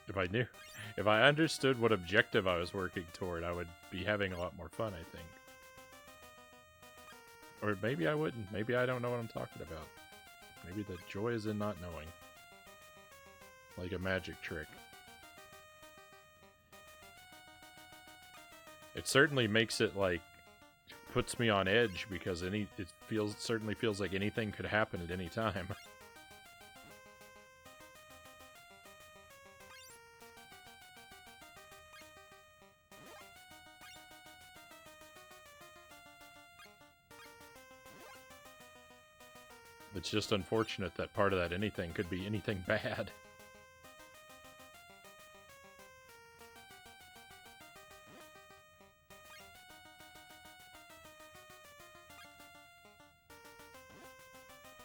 If I understood what objective I was working toward, I would be having a lot more fun, I think. Or maybe I wouldn't. Maybe I don't know what I'm talking about. Maybe the joy is in not knowing. Like a magic trick. It certainly makes it, like, puts me on edge because it certainly feels like anything could happen at any time. It's just unfortunate that part of that anything could be anything bad.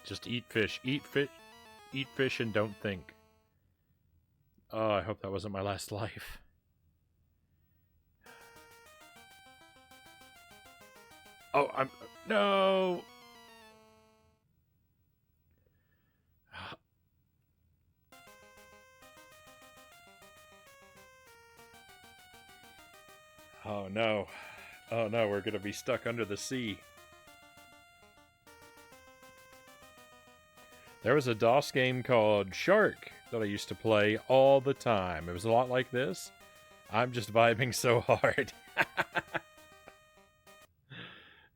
Just eat fish, eat fish and don't think. Oh, I hope that wasn't my last life. Oh, no! Oh no. Oh no, we're gonna be stuck under the sea. There was a DOS game called Shark that I used to play all the time. It was a lot like this. I'm just vibing so hard.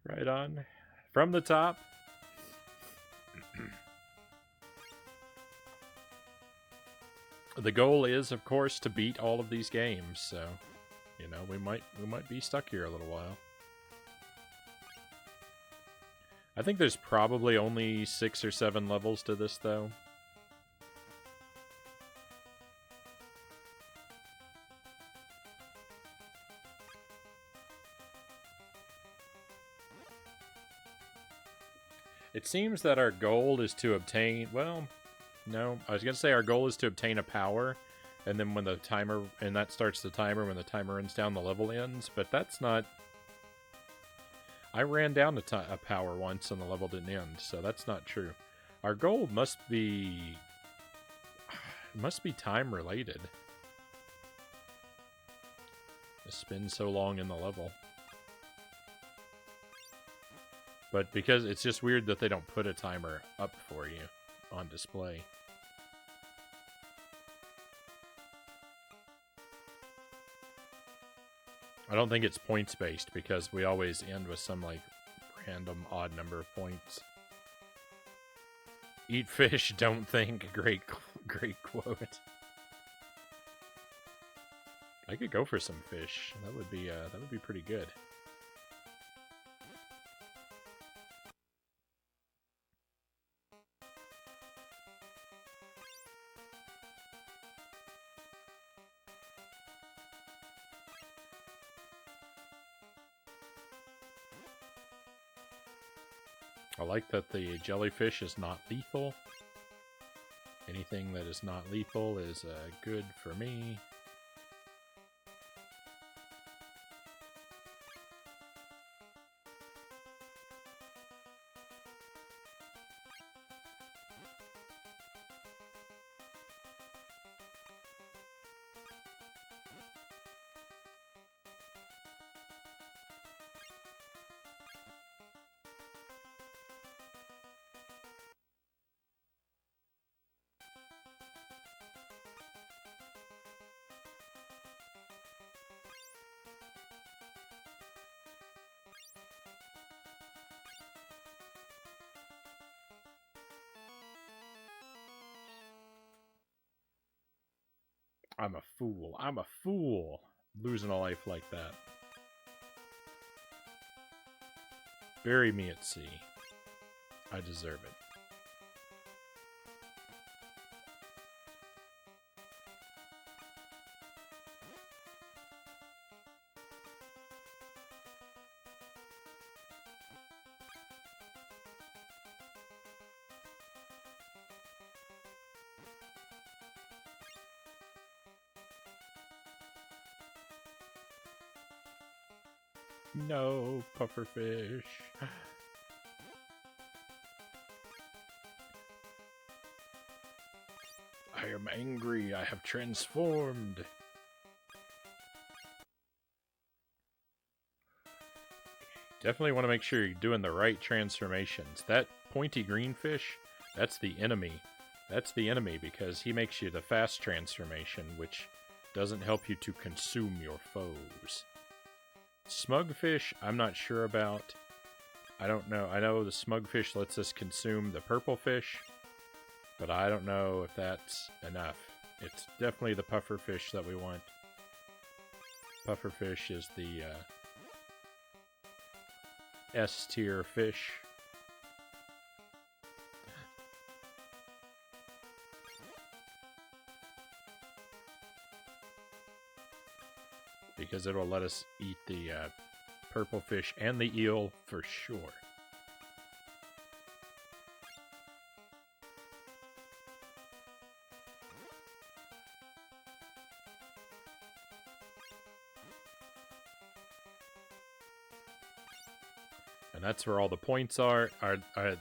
Right on. From the top. The goal is, of course, to beat all of these games, so, you know, we might be stuck here a little while. I think there's probably only 6 or 7 levels to this, though. It seems that our goal is to obtain, well, no, I was going to say our goal is to obtain a power, and then when the timer, and that starts the timer, when the timer runs down, the level ends, but that's not... I ran down a power once and the level didn't end, so that's not true. Our goal must be time related. To spend so long in the level. But because it's just weird that they don't put a timer up for you on display. I don't think it's points based because we always end with some like random odd number of points. Eat fish, don't think. Great quote. I could go for some fish. That would be pretty good. I like that the jellyfish is not lethal. Anything that is not lethal is good for me. I'm a fool. I'm a fool. Losing a life like that. Bury me at sea. I deserve it. No, pufferfish. I am angry. I have transformed. Definitely want to make sure you're doing the right transformations. That pointy green fish, that's the enemy. That's the enemy because he makes you the fast transformation, which doesn't help you to consume your foes. Smugfish, I'm not sure about. I don't know. I know the smugfish lets us consume the purple fish, but I don't know if that's enough. It's definitely the pufferfish that we want. Pufferfish is the S-tier fish. Because it'll let us eat the purple fish and the eel for sure. And that's where all the points are.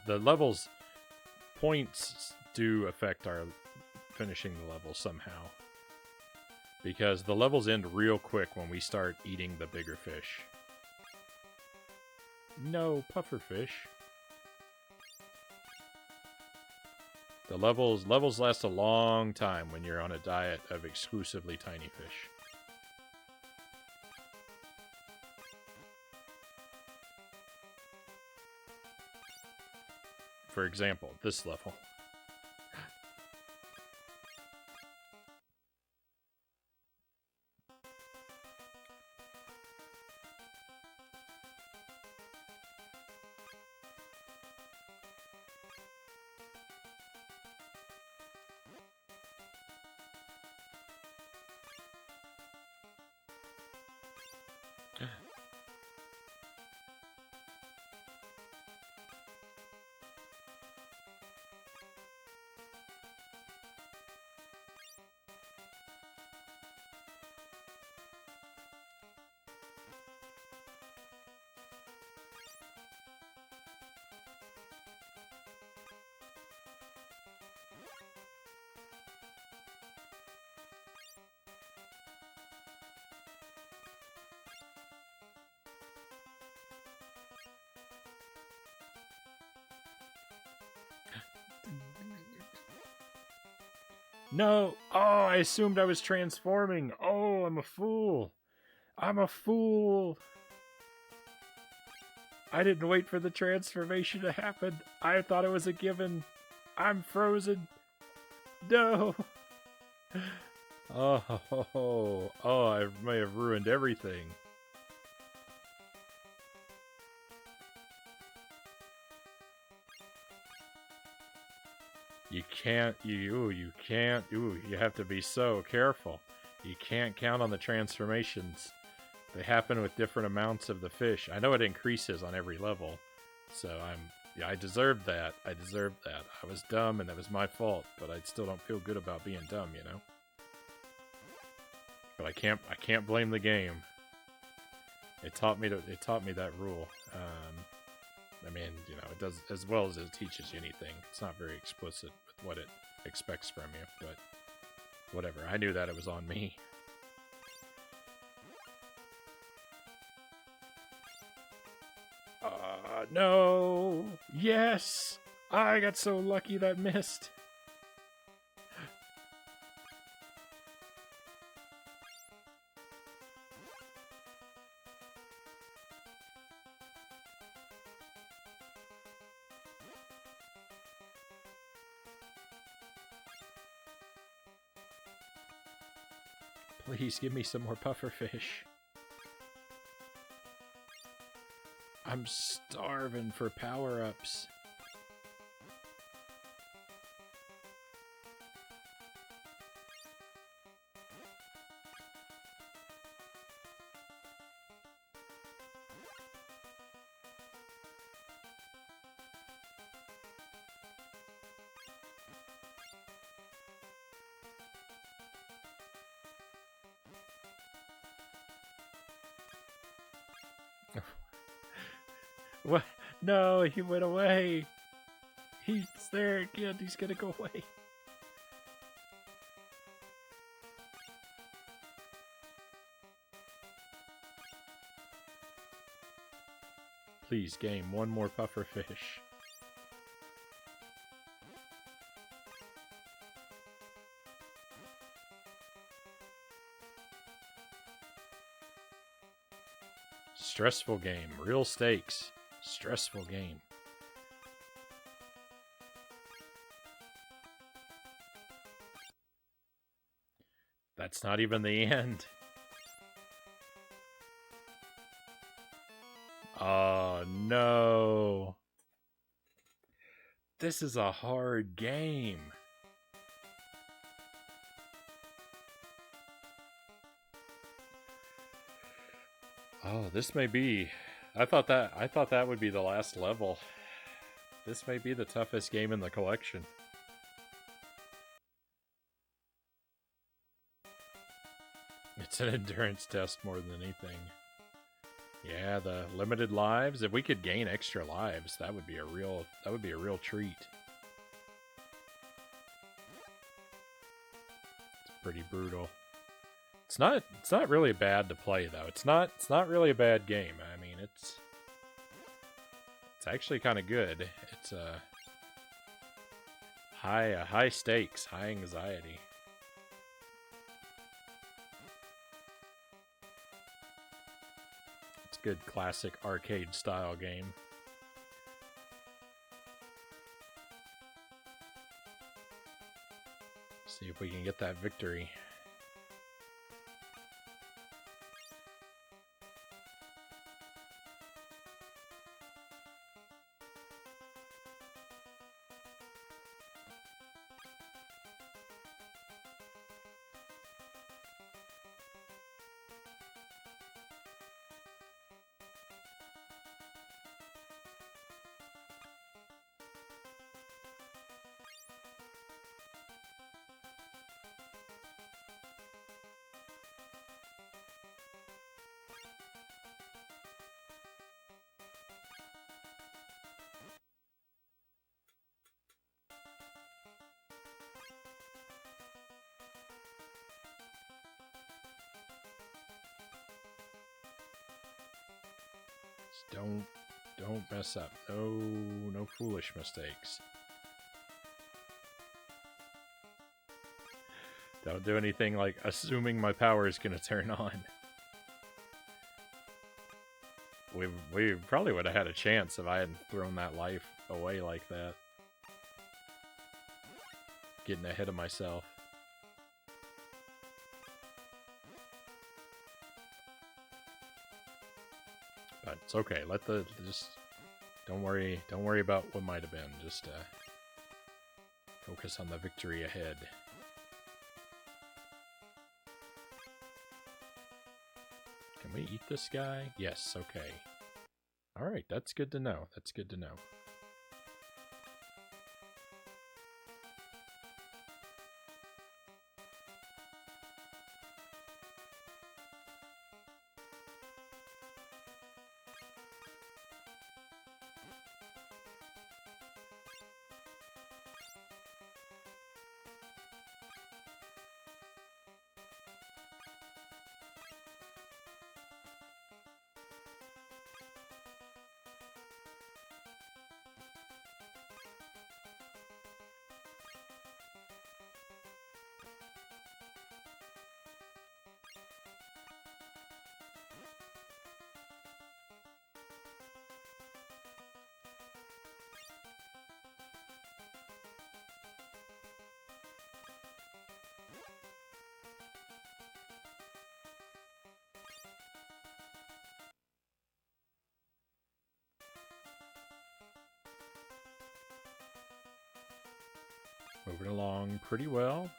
The levels points do affect our finishing the level somehow. Because the levels end real quick when we start eating the bigger fish. No, pufferfish. The levels last a long time when you're on a diet of exclusively tiny fish. For example, this level. No! Oh, I assumed I was transforming. Oh, I'm a fool. I'm a fool. I didn't wait for the transformation to happen. I thought it was a given. I'm frozen. No. Oh, I may have ruined everything. You have to be so careful. You can't count on the transformations. They happen with different amounts of the fish. I know it increases on every level, so Yeah, I deserved that. I deserved that. I was dumb and that was my fault, but I still don't feel good about being dumb, you know? But I can't blame the game. It taught me that rule. I mean, you know, it does as well as it teaches you anything. It's not very explicit with what it expects from you, but whatever. I knew that it was on me. No! Yes! I got so lucky that missed. Please give me some more pufferfish. I'm starving for power-ups. What? No, he went away. He's there again. He's gonna go away. Please, game, one more pufferfish. Stressful game. Real stakes. Stressful game. That's not even the end. Oh, no. This is a hard game. Oh, this may be... I thought that would be the last level. This may be the toughest game in the collection. It's an endurance test more than anything. Yeah, the limited lives. If we could gain extra lives, that would be a real treat. It's pretty brutal. It's not really bad to play though. It's not really a bad game. I mean, it's actually kind of good. It's high stakes, high anxiety. It's a good classic arcade style game. See if we can get that victory. Don't mess up. No foolish mistakes. Don't do anything like assuming my power is gonna turn on. We probably would have had a chance if I hadn't thrown that life away like that. Getting ahead of myself. But it's okay. Just don't worry about what might have been. Just focus on the victory ahead. Can we eat this guy? Yes, okay. Alright, that's good to know. That's good to know. Moving along pretty well.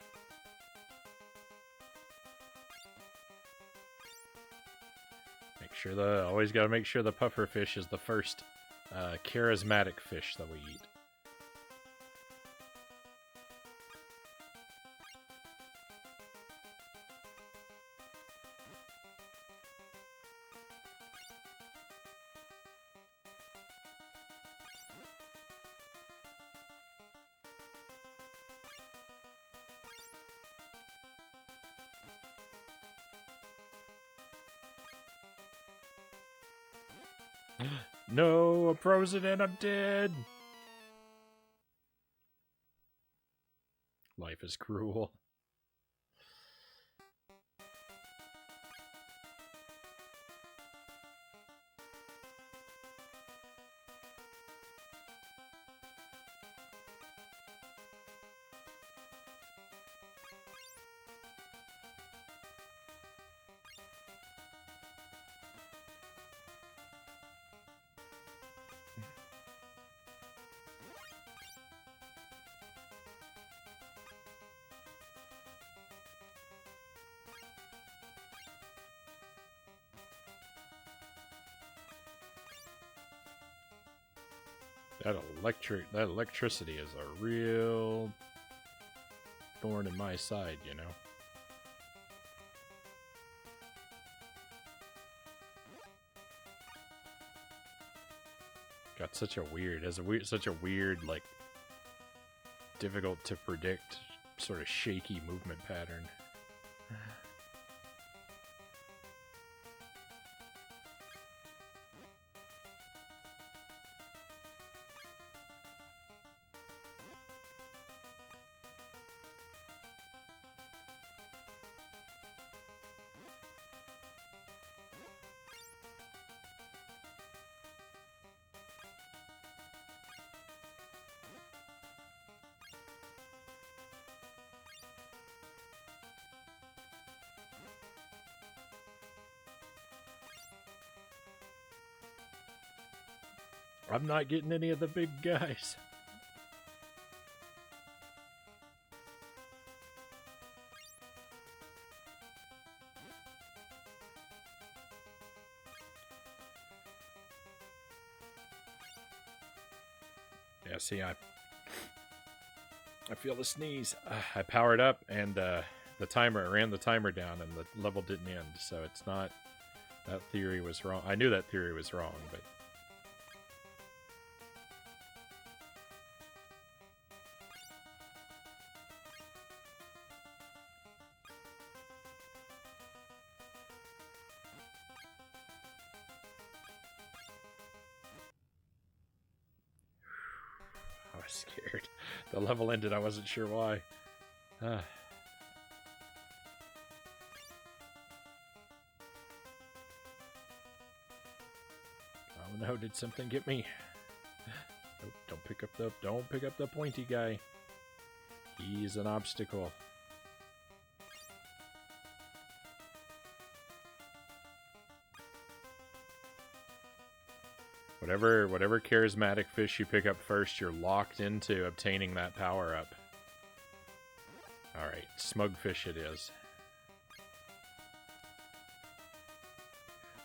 Always got to make sure the puffer fish is the first charismatic fish that we eat. No, I'm frozen and I'm dead. Life is cruel. That electricity is a real thorn in my side, you know. Got such a weird, like, difficult to predict, sort of shaky movement pattern. I'm not getting any of the big guys. Yeah, see, I feel the sneeze. I powered up and ran the timer down and the level didn't end, so it's not, that theory was wrong. I knew that theory was wrong, but I was scared. The level ended, I wasn't sure why. Oh no, did something get me? Nope, don't pick up the pointy guy. He's an obstacle. Whatever charismatic fish you pick up first, you're locked into obtaining that power up. Alright, smugfish it is.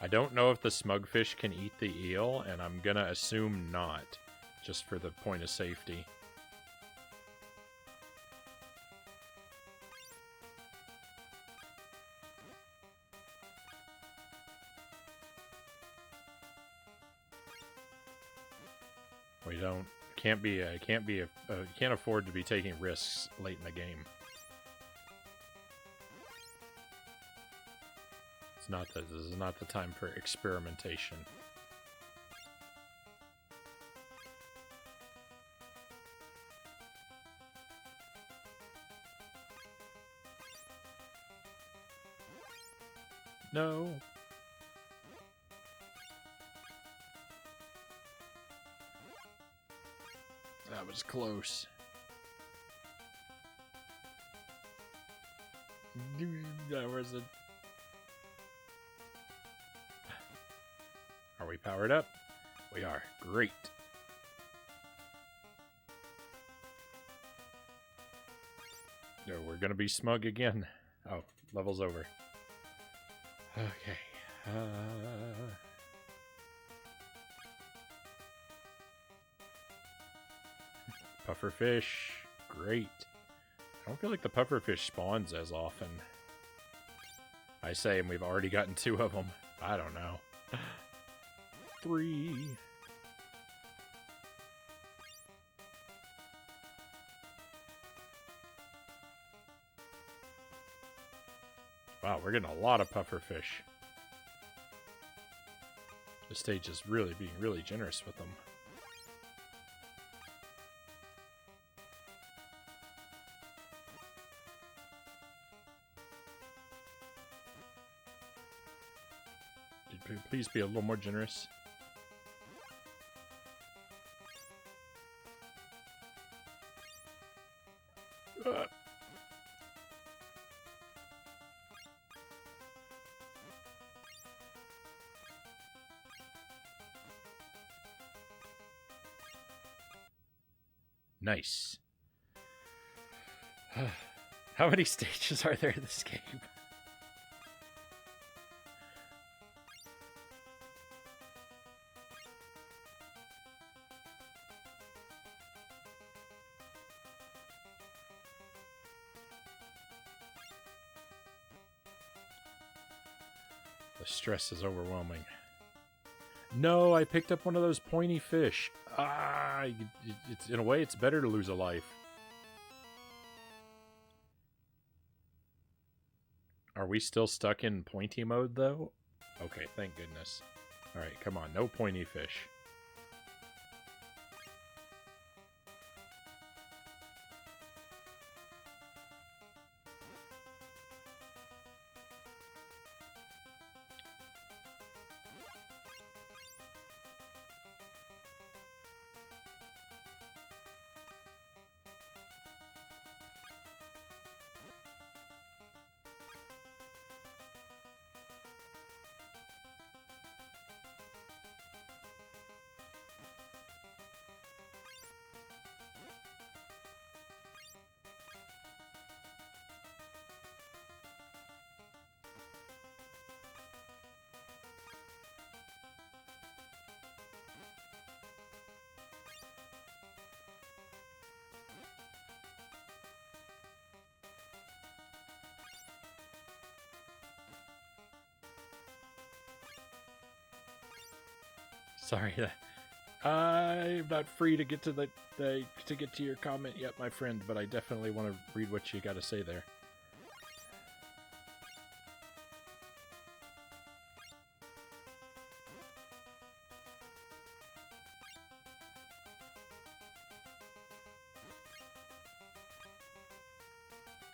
I don't know if the smugfish can eat the eel, and I'm gonna assume not, just for the point of safety. Can't afford to be taking risks late in the game. This is not the time for experimentation. No. That was close. That was a... Are we powered up? We are. Great. No, we're gonna be smug again. Oh, level's over. Okay. Pufferfish. Great. I don't feel like the pufferfish spawns as often. I say, and we've already gotten 2 of them. I don't know. 3. Wow, we're getting a lot of pufferfish. This stage is really being really generous with them. Please be a little more generous. Nice. How many stages are there in this game? The stress is overwhelming. No, I picked up one of those pointy fish. Ah, it's, in a way, it's better to lose a life. Are we still stuck in pointy mode, though? Okay, thank goodness. Alright, come on, no pointy fish. Sorry, I'm not free to get to to get to your comment yet, my friend, but I definitely want to read what you got to say there.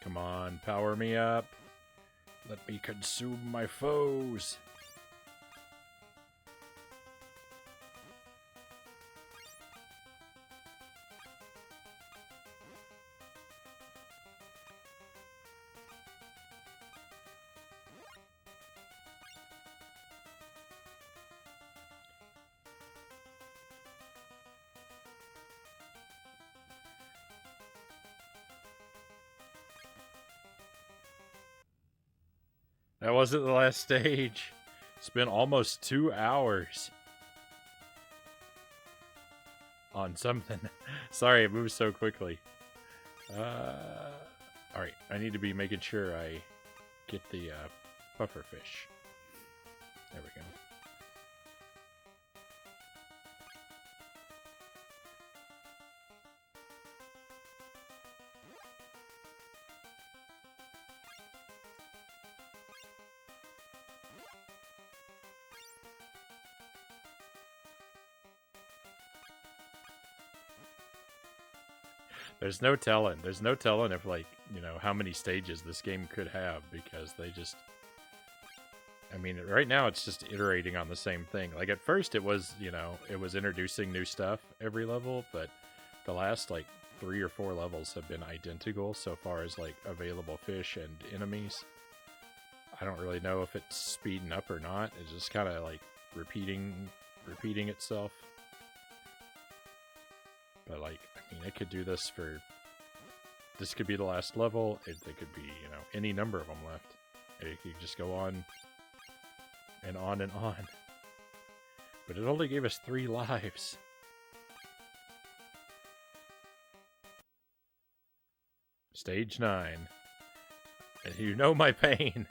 Come on, power me up. Let me consume my foes. That wasn't the last stage. It's been almost 2 hours on something. Sorry, it moves so quickly. Alright, I need to be making sure I get the pufferfish. There we go. There's no telling. There's no telling if, like, you know, how many stages this game could have, because they just... I mean, right now it's just iterating on the same thing. Like, at first it was, you know, it was introducing new stuff every level, but the last, like, 3 or 4 levels have been identical so far as, like, available fish and enemies. I don't really know if it's speeding up or not. It's just kind of, like, repeating itself. But, like, I mean, it could do this for this could be the last level. There could be, you know, any number of them left. It could just go on and on and on. But it only gave us 3 lives. Stage 9. And you know my pain.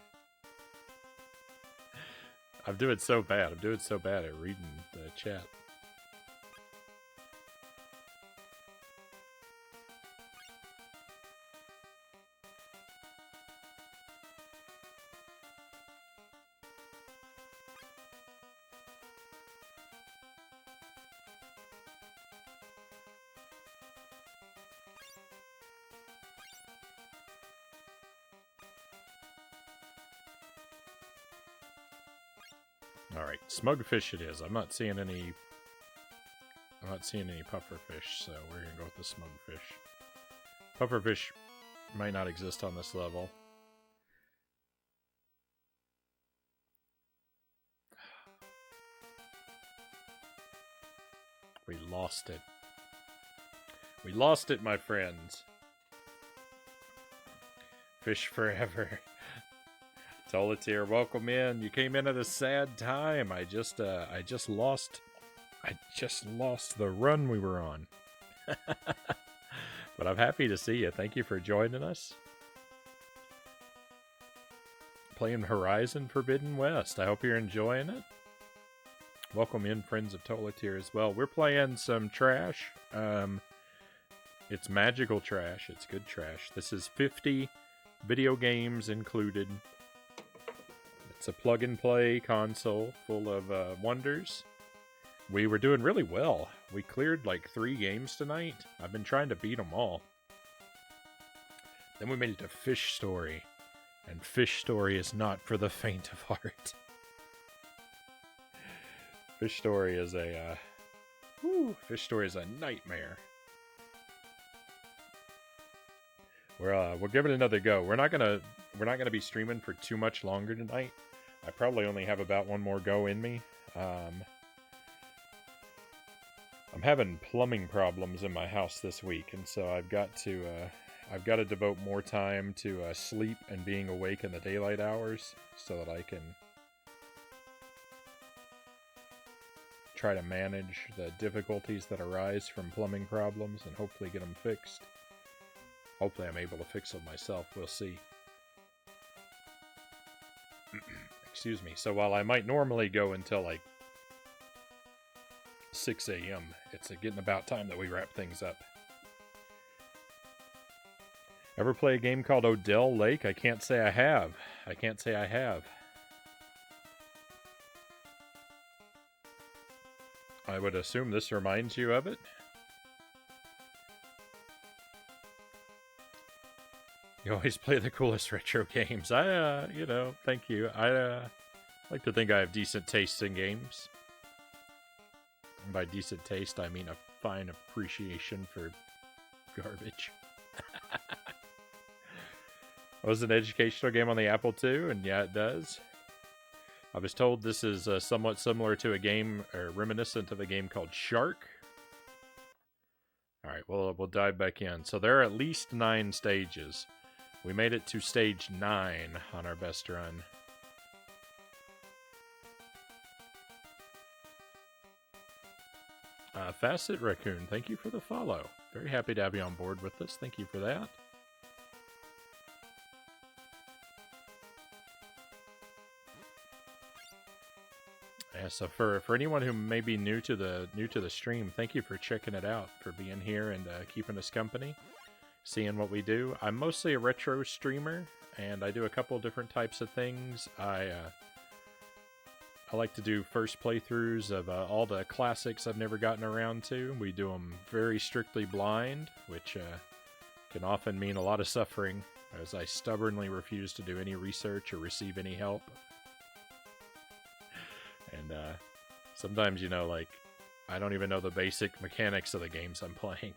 I'm doing so bad. I'm doing so bad at reading the chat. Alright, smugfish it is. I'm not seeing any pufferfish, so we're gonna go with the smugfish. Pufferfish might not exist on this level. We lost it. We lost it, my friends. Fish forever. Solitaire, welcome in. You came in at a sad time. I just lost the run we were on. But I'm happy to see you. Thank you for joining us. Playing Horizon Forbidden West. I hope you're enjoying it. Welcome in, friends of Solitaire as well. We're playing some trash. It's magical trash. It's good trash. This is 50 video games included. It's a plug-and-play console full of wonders. We were doing really well. We cleared like 3 games tonight. I've been trying to beat them all. Then we made it to Fish Story. And Fish Story is not for the faint of heart. Fish Story is a... Fish Story is a nightmare. We'll give it another go. We're not gonna be streaming for too much longer tonight. I probably only have about 1 more go in me. I'm having plumbing problems in my house this week, and so I've got to devote more time to sleep and being awake in the daylight hours so that I can try to manage the difficulties that arise from plumbing problems and hopefully get them fixed. Hopefully I'm able to fix them myself. We'll see. Excuse me. So while I might normally go until like 6 a.m., it's getting about time that we wrap things up. Ever play a game called Odell Lake? I can't say I have. I can't say I have. I would assume this reminds you of it. You always play the coolest retro games. You know, thank you. I like to think I have decent taste in games. And by decent taste, I mean a fine appreciation for garbage. It was an educational game on the Apple II, and yeah, it does. I was told this is somewhat similar to a game, or reminiscent of a game called Shark. Alright, well, we'll dive back in. So there are at least 9 stages. We made it to stage 9 on our best run. Facet Raccoon, thank you for the follow. Very happy to have you on board with us. Thank you for that. Yeah, so for anyone who may be new to the stream, thank you for checking it out, for being here and keeping us company, seeing what we do. I'm mostly a retro streamer, and I do a couple different types of things. I like to do first playthroughs of all the classics I've never gotten around to. We do them very strictly blind, which can often mean a lot of suffering, as I stubbornly refuse to do any research or receive any help. And sometimes, you know, like, I don't even know the basic mechanics of the games I'm playing.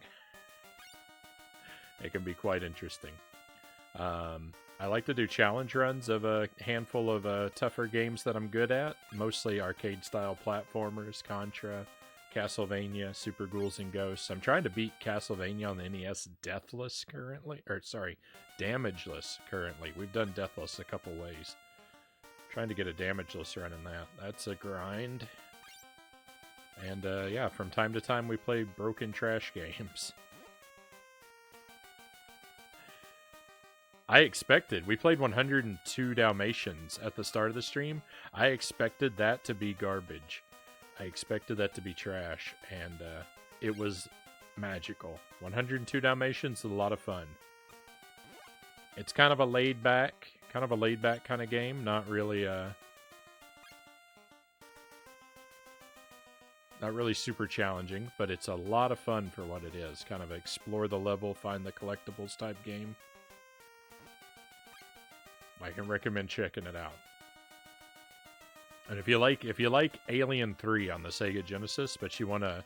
It can be quite interesting. I like to do challenge runs of a handful of tougher games that I'm good at. Mostly arcade-style platformers, Contra, Castlevania, Super Ghouls and Ghosts. I'm trying to beat Castlevania on the NES Deathless currently. Or, sorry, Damageless currently. We've done Deathless a couple ways. Trying to get a Damageless running that. That's a grind. And, yeah, from time to time we play broken trash games. I expected, we played 102 Dalmatians at the start of the stream. I expected that to be garbage. I expected that to be trash, and it was magical. 102 Dalmatians is a lot of fun. It's kind of a laid back kind of game. Not really super challenging, but it's a lot of fun for what it is. Kind of explore the level, find the collectibles type game. I can recommend checking it out. And if you like Alien 3 on the Sega Genesis, but you want a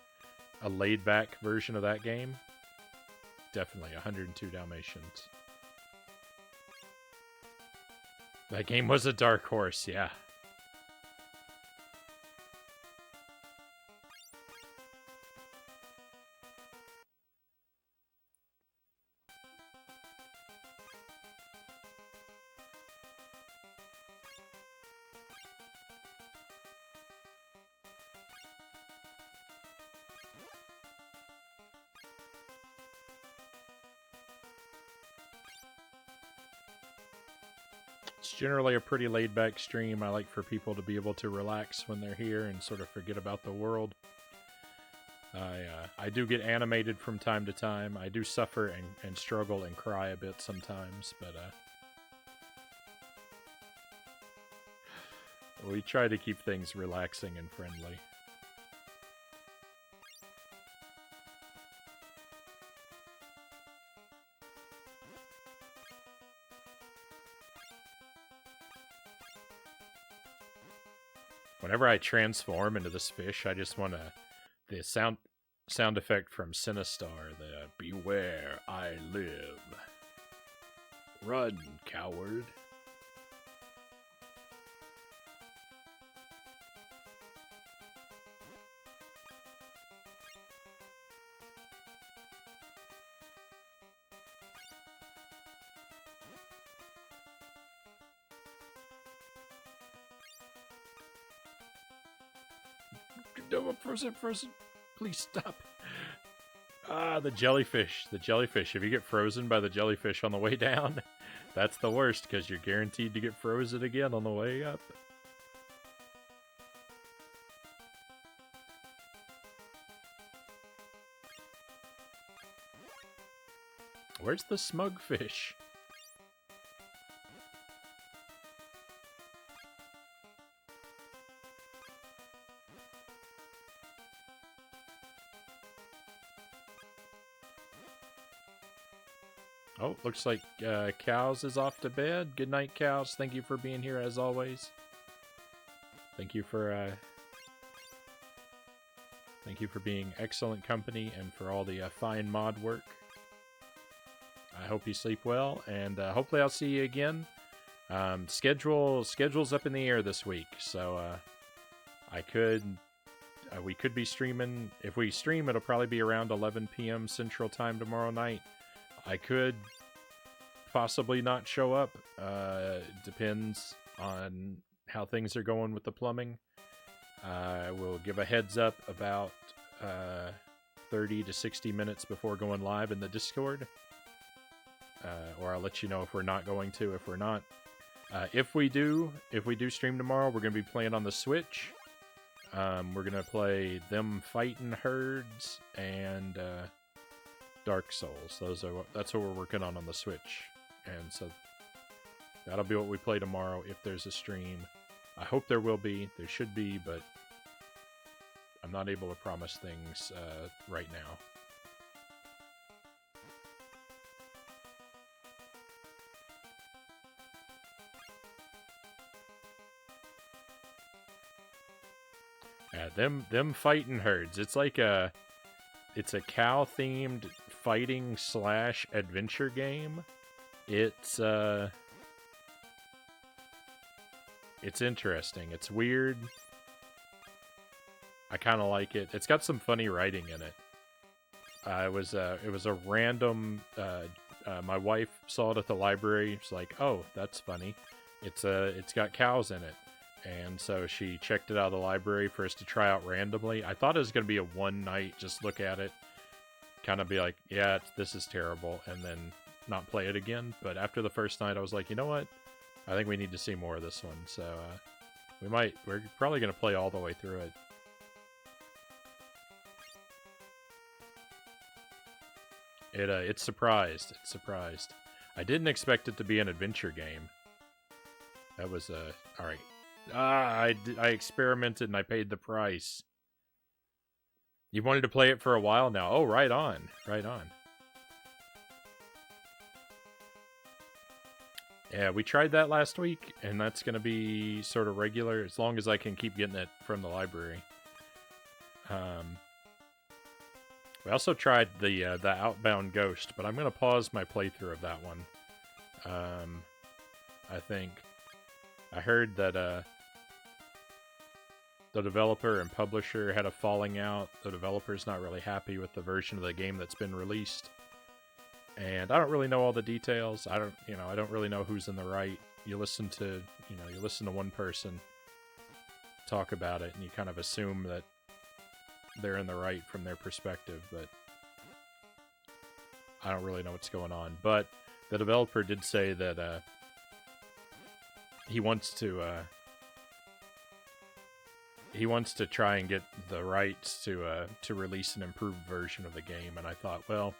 laid-back version of that game, definitely 102 Dalmatians. That game was a dark horse, yeah. It's generally a pretty laid-back stream. I like for people to be able to relax when they're here and sort of forget about the world. I do get animated from time to time. I do suffer and struggle and cry a bit sometimes, but we try to keep things relaxing and friendly. Whenever I transform into this fish, I just want to... The sound effect from Sinistar, the "Beware, I live." Run, coward. No, frozen. Please stop. Ah, the jellyfish. The jellyfish. If you get frozen by the jellyfish on the way down, that's the worst, because you're guaranteed to get frozen again on the way up. Where's the smug fish? Oh, looks like Cows is off to bed. Good night, Cows. Thank you for being here as always. Thank you for being excellent company and for all the fine mod work. I hope you sleep well, and hopefully I'll see you again. Schedule's up in the air this week, so we could be streaming. If we stream, it'll probably be around 11 p.m. Central Time tomorrow night. I could possibly not show up. Depends on how things are going with the plumbing. We'll give a heads up about 30 to 60 minutes before going live in the Discord. Or I'll let you know if we're not going to. If we're not, if we do stream tomorrow, we're going to be playing on the Switch. We're going to play Them Fighting Herds and Dark Souls. That's what we're working on the Switch, and so that'll be what we play tomorrow if there's a stream. I hope there will be. There should be, but I'm not able to promise things right now. Yeah, them fighting herds. It's like it's a cow-themed fighting / adventure game. It's interesting. It's weird. I kind of like it. It's got some funny writing in it. It was a random. My wife saw it at the library. She's like, "Oh, that's funny. It's got cows in it," and so she checked it out of the library for us to try out randomly. I thought it was gonna be a one night, just look at it, kind of be like, "Yeah, this is terrible," and then not play it again. But after the first night, I was like, you know what? I think we need to see more of this one. So we're probably gonna play all the way through it. It's surprised. It's surprised. I didn't expect it to be an adventure game. That was all right. I experimented and I paid the price. You wanted to play it for a while now. Oh, right on. Right on. Yeah, we tried that last week, and that's going to be sort of regular as long as I can keep getting it from the library. We also tried the Outbound Ghost, but I'm going to pause my playthrough of that one. I think I heard that the developer and publisher had a falling out. The developer's not really happy with the version of the game that's been released. And I don't really know all the details. I don't really know who's in the right. You listen to one person talk about it and you kind of assume that they're in the right from their perspective, but I don't really know what's going on. But the developer did say that he wants to try and get the rights to release an improved version of the game, and I thought, well,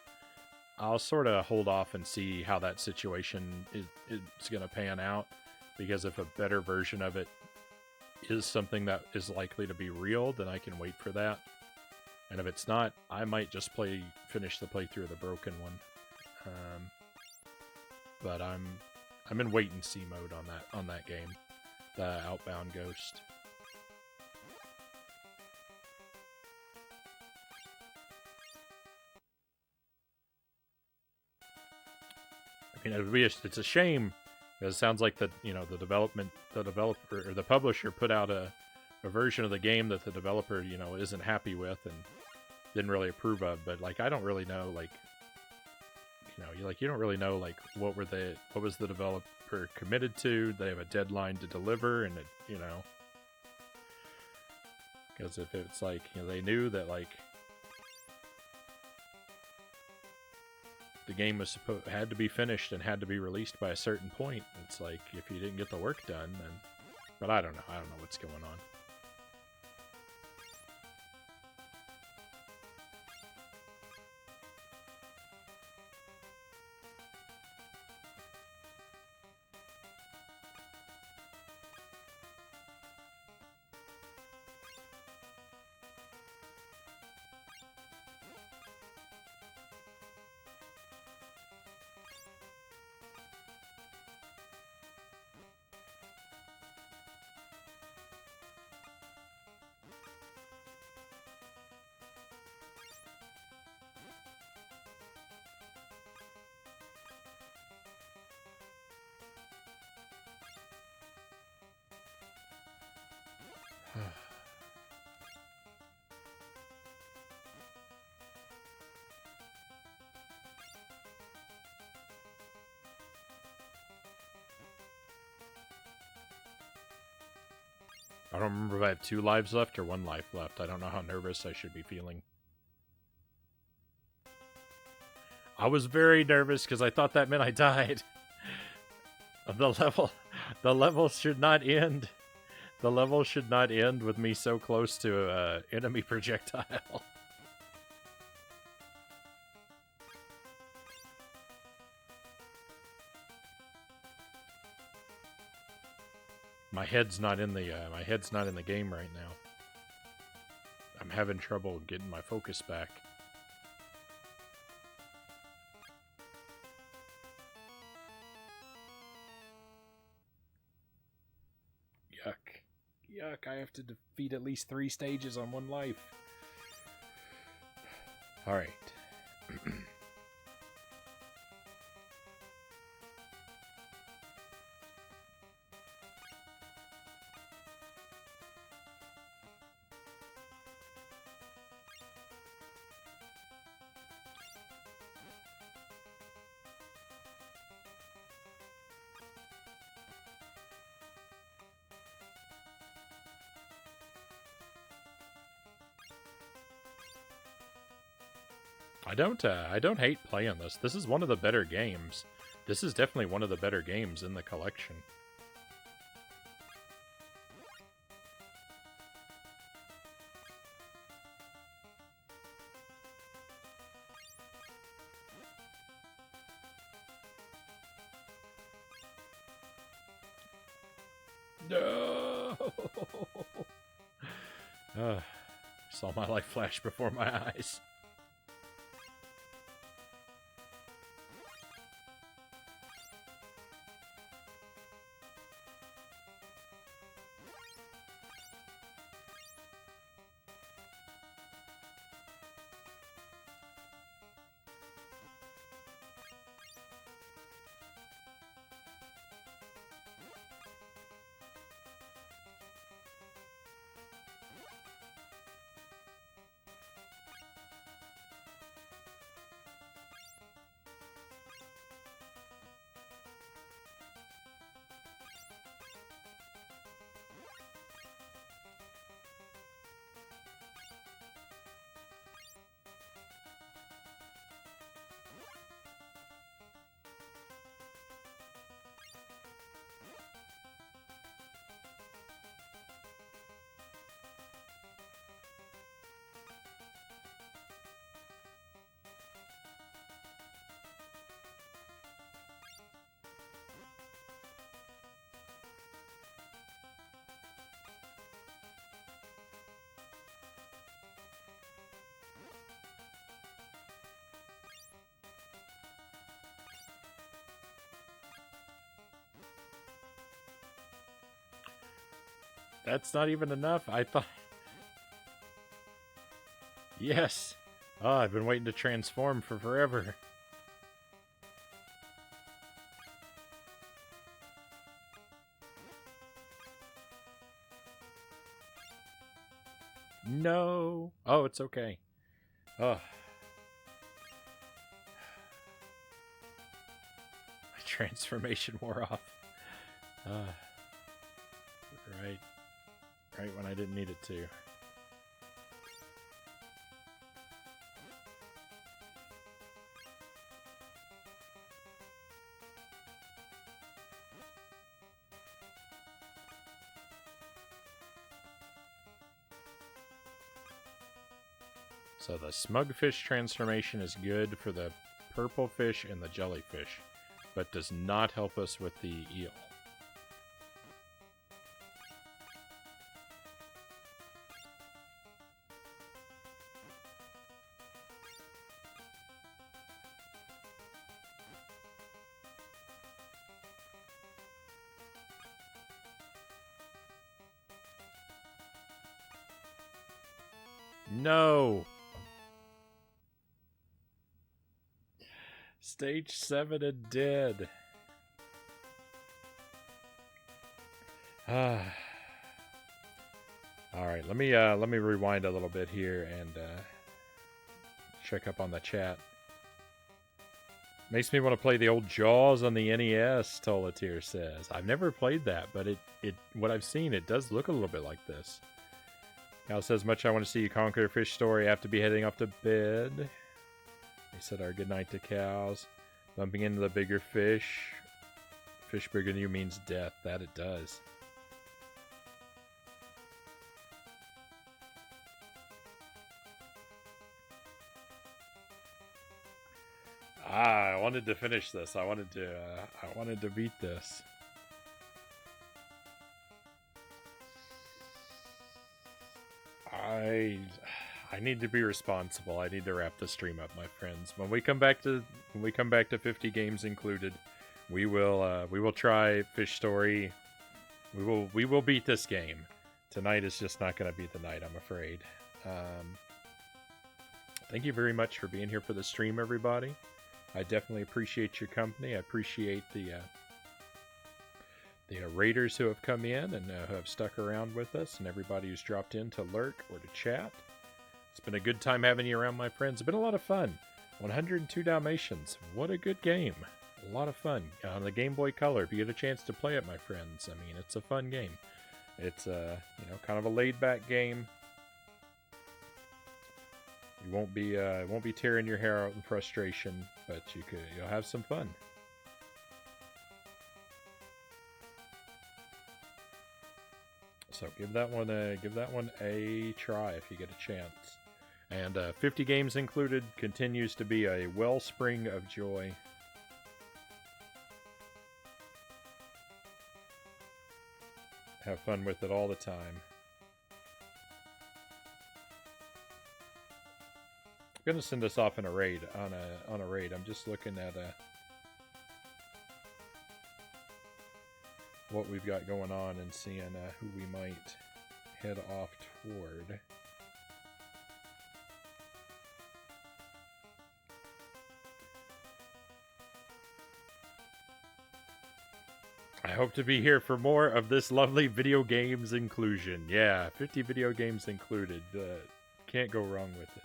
I'll sort of hold off and see how that situation is going to pan out, because if a better version of it is something that is likely to be real, then I can wait for that. And if it's not, I might just finish the playthrough of the broken one. But I'm in wait and see mode on that game, the Outbound Ghost. I mean, it's a shame, because it sounds like the developer or the publisher put out a version of the game that the developer isn't happy with and didn't really approve of. But like, I don't really know, like, you don't really know, like, what was the developer committed to? They have a deadline to deliver, and because if it's like, they knew that, like, the game had to be finished and had to be released by a certain point, it's like, if you didn't get the work done, then... But I don't know what's going on. I don't remember if I have 2 lives left or 1 life left. I don't know how nervous I should be feeling. I was very nervous because I thought that meant I died. The level should not end. The level should not end with me so close to an enemy projectile. My head's not in the game right now. I'm having trouble getting my focus back. Yuck, I have to defeat at least 3 stages on 1 life. Alright. I don't hate playing this. This is one of the better games. This is definitely one of the better games in the collection. No! Saw my life flash before my eyes. That's not even enough. I thought... Yes! Oh, I've been waiting to transform for forever. No! Oh, it's okay. Oh. My transformation wore off. Right. Right when I didn't need it to. So the smugfish transformation is good for the purple fish and the jellyfish, but does not help us with the eel. No! Stage 7 and dead. All right, let me rewind a little bit here and check up on the chat. Makes me want to play the old Jaws on the NES, Tolatier says. I've never played that, but what I've seen, it does look a little bit like this. Cal says, much I want to see you conquer a fish story. I have to be heading off to bed. They said our goodnight to cows. Bumping into the bigger fish. Fish bigger than you means death. That it does. I wanted to finish this. I wanted to beat this. I need to be responsible. I need to wrap the stream up, my friends. When we come back to 50 games included, we will try Fish Story. We will beat this game. Tonight is just not going to be the night, I'm afraid. Thank you very much for being here for the stream, everybody. I definitely appreciate your company. I appreciate the raiders who have come in and who have stuck around with us, and everybody who's dropped in to lurk or to chat. It's been a good time having you around, my friends. It's been a lot of fun. 102 Dalmatians. What a good game. A lot of fun. On the Game Boy Color, if you get a chance to play it, my friends, I mean, it's a fun game. It's kind of a laid-back game. You won't be tearing your hair out in frustration, but you'll have some fun. So give that one a try if you get a chance. And 50 games included continues to be a wellspring of joy. Have fun with it all the time. I'm gonna send us off in a raid on a raid. I'm just looking at what we've got going on and seeing who we might head off toward. I hope to be here for more of this lovely video games inclusion. Yeah, 50 video games included. Can't go wrong with it.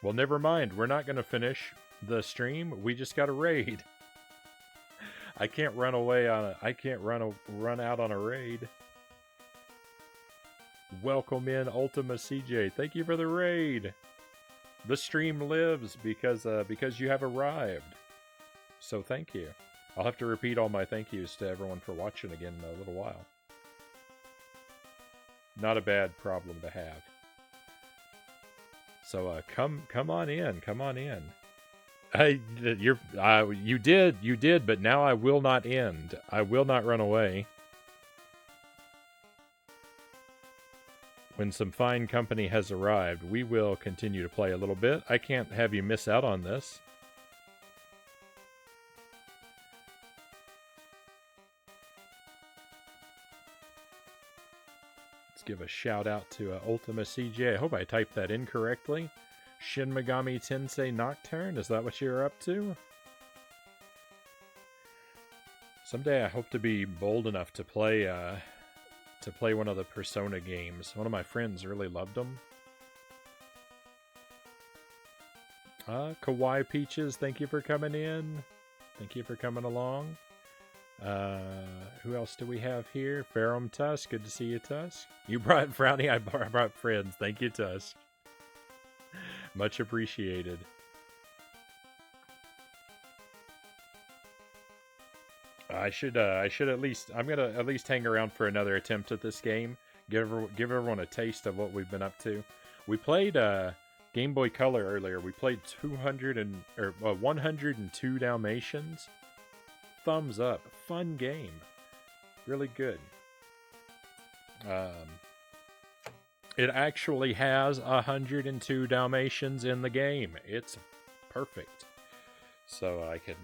Well, never mind. We're not going to finish the stream. We just got a raid. I can't run away on I can't run out on a raid. Welcome in, Ultima CJ. Thank you for the raid. The stream lives because you have arrived. So thank you. I'll have to repeat all my thank yous to everyone for watching again in a little while. Not a bad problem to have. So come on in, come on in. You did, but now I will not end. I will not run away. When some fine company has arrived, we will continue to play a little bit. I can't have you miss out on this. Let's give a shout out to Ultima CJ. I hope I typed that in correctly. Shin Megami Tensei Nocturne, is that what you're up to? Someday I hope to be bold enough to play one of the Persona games. One of my friends really loved them. Kawaii Peaches, thank you for coming in. Thank you for coming along. Who else do we have here? Ferrum Tusk, good to see you, Tusk. You brought Frownie, I brought friends. Thank you, Tusk. Much appreciated. I should at least, I'm gonna at least hang around for another attempt at this game. Give everyone a taste of what we've been up to. We played Game Boy Color earlier. We played 102 Dalmatians. Thumbs up. Fun game. Really good. It actually has 102 Dalmatians in the game. It's perfect. So I can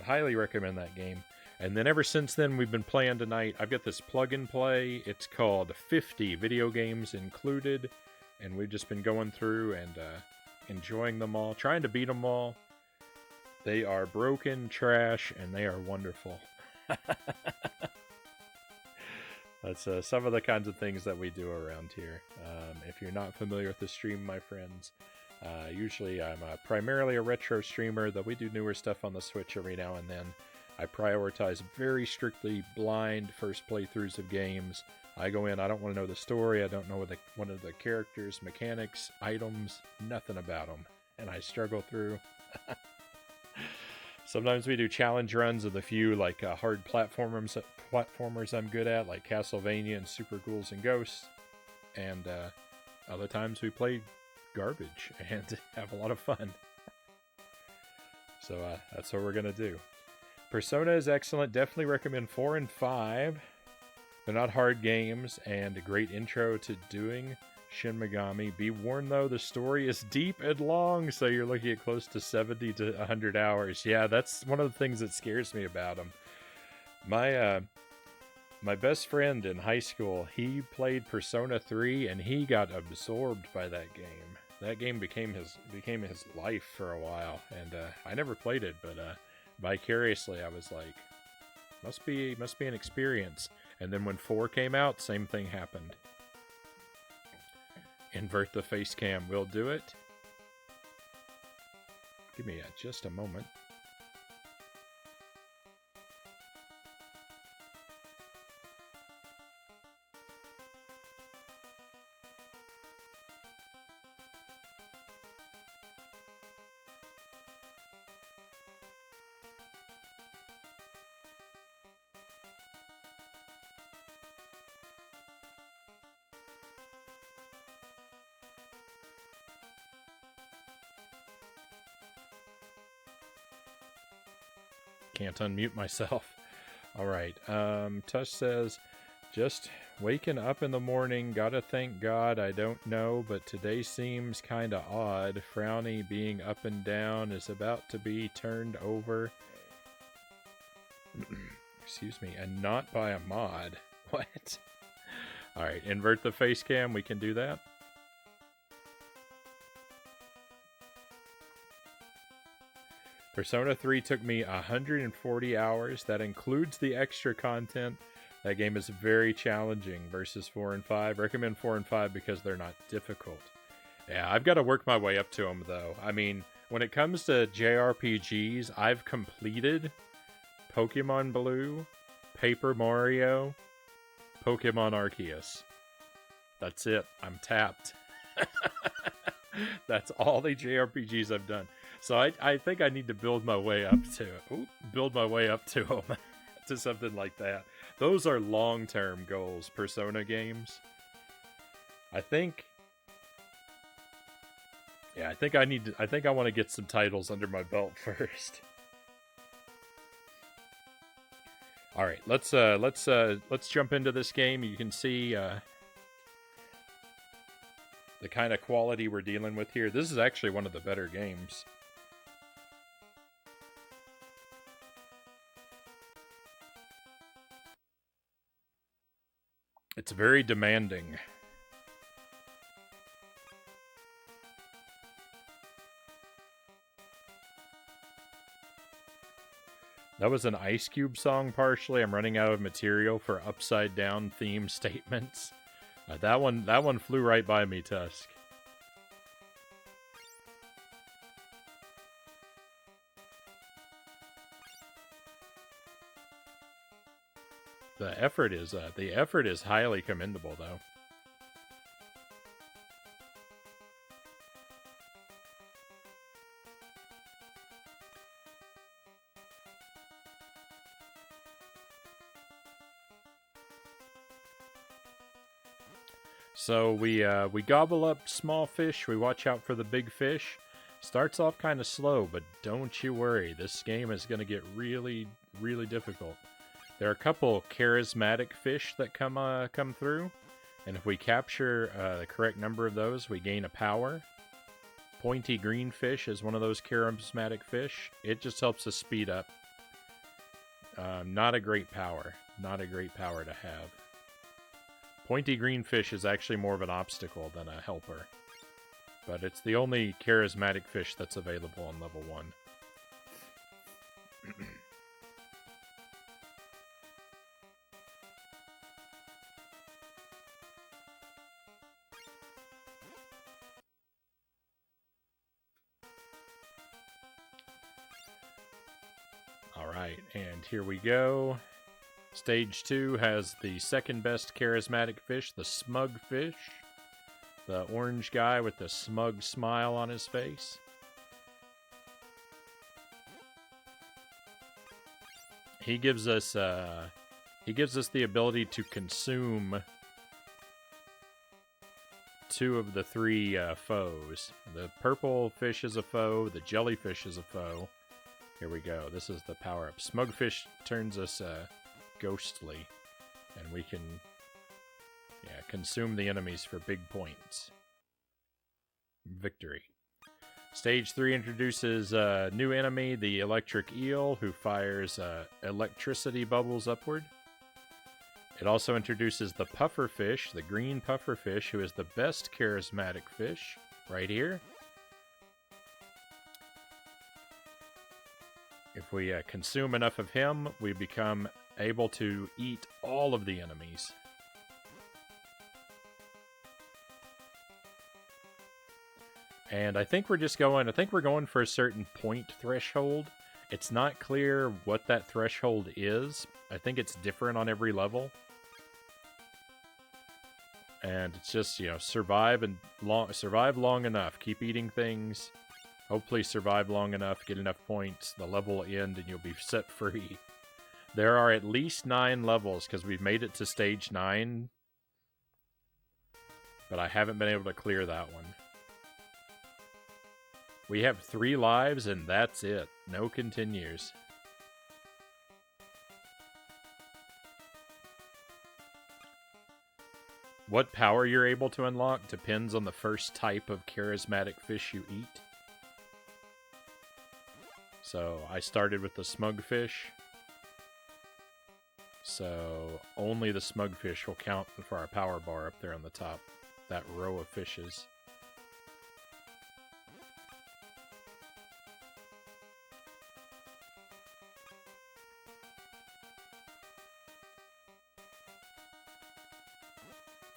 highly recommend that game. And then ever since then, we've been playing tonight. I've got this plug and play. It's called 50 Video Games Included. And we've just been going through and enjoying them all, trying to beat them all. They are broken, trash, and they are wonderful. That's some of the kinds of things that we do around here. If you're not familiar with the stream, my friends, usually I'm primarily a retro streamer, though we do newer stuff on the Switch every now and then. I prioritize very strictly blind first playthroughs of games. I go in, I don't want to know the story, I don't know one of the characters, mechanics, items, nothing about them. And I struggle through. Sometimes we do challenge runs of the few like hard platformers I'm good at, like Castlevania and Super Ghouls and Ghosts. And other times we play garbage and have a lot of fun. So that's what we're going to do. Persona is excellent. Definitely recommend 4 and 5. They're not hard games, and a great intro to doing Shin Megami. Be warned, though, the story is deep and long, so you're looking at close to 70 to 100 hours. Yeah, that's one of the things that scares me about them. My best friend in high school, he played Persona 3, and he got absorbed by that game. That game became his life for a while, and I never played it, but vicariously I was like, must be an experience. And then when 4 came out, same thing happened. Invert the face cam will do it. Give me just a moment. Can't unmute myself. Alright, Tush says, just waking up in the morning, gotta thank God, I don't know, but today seems kinda odd. Frownie being up and down is about to be turned over. Excuse me, and not by a mod. What? Alright, invert the face cam, we can do that. Persona 3 took me 140 hours. That includes the extra content. That game is very challenging versus 4 and 5. Recommend 4 and 5 because they're not difficult. Yeah, I've got to work my way up to them, though. I mean, when it comes to JRPGs, I've completed Pokemon Blue, Paper Mario, Pokemon Arceus. That's it. I'm tapped. That's all the JRPGs I've done. So I think I need to build my way up to them to something like that. Those are long-term goals, Persona games. I think I want to get some titles under my belt first. All right, let's jump into this game. You can see the kind of quality we're dealing with here. This is actually one of the better games. It's very demanding. That was an Ice Cube song partially. I'm running out of material for upside down theme statements. That one flew right by me, Tusk. The effort is highly commendable, though. So we gobble up small fish, we watch out for the big fish. Starts off kind of slow, but don't you worry, this game is going to get really, really difficult. There are a couple charismatic fish that come through, and if we capture the correct number of those, we gain a power. Pointy green fish is one of those charismatic fish. It just helps us speed up. Not a great power. Not a great power to have. Pointy green fish is actually more of an obstacle than a helper. But it's the only charismatic fish that's available on level 1. Alright, and here we go. Stage 2 has the second best charismatic fish, the smug fish. The orange guy with the smug smile on his face. He gives us the ability to consume 2 of the 3 foes. The purple fish is a foe, the jellyfish is a foe. Here we go. This is the power-up. Smugfish turns us ghostly, and we can consume the enemies for big points. Victory. Stage 3 introduces a new enemy, the electric eel, who fires electricity bubbles upward. It also introduces the pufferfish, the green pufferfish, who is the best charismatic fish, right here. If we consume enough of him, we become able to eat all of the enemies. And I think we're going for a certain point threshold. It's not clear what that threshold is. I think it's different on every level. And it's just, survive long enough. Keep eating things. Hopefully survive long enough, get enough points, the level will end, and you'll be set free. There are at least 9 levels, because we've made it to stage 9. But I haven't been able to clear that one. We have 3 lives, and that's it. No continues. What power you're able to unlock depends on the first type of charismatic fish you eat. So I started with the smugfish. So only the smugfish will count for our power bar up there on the top. That row of fishes.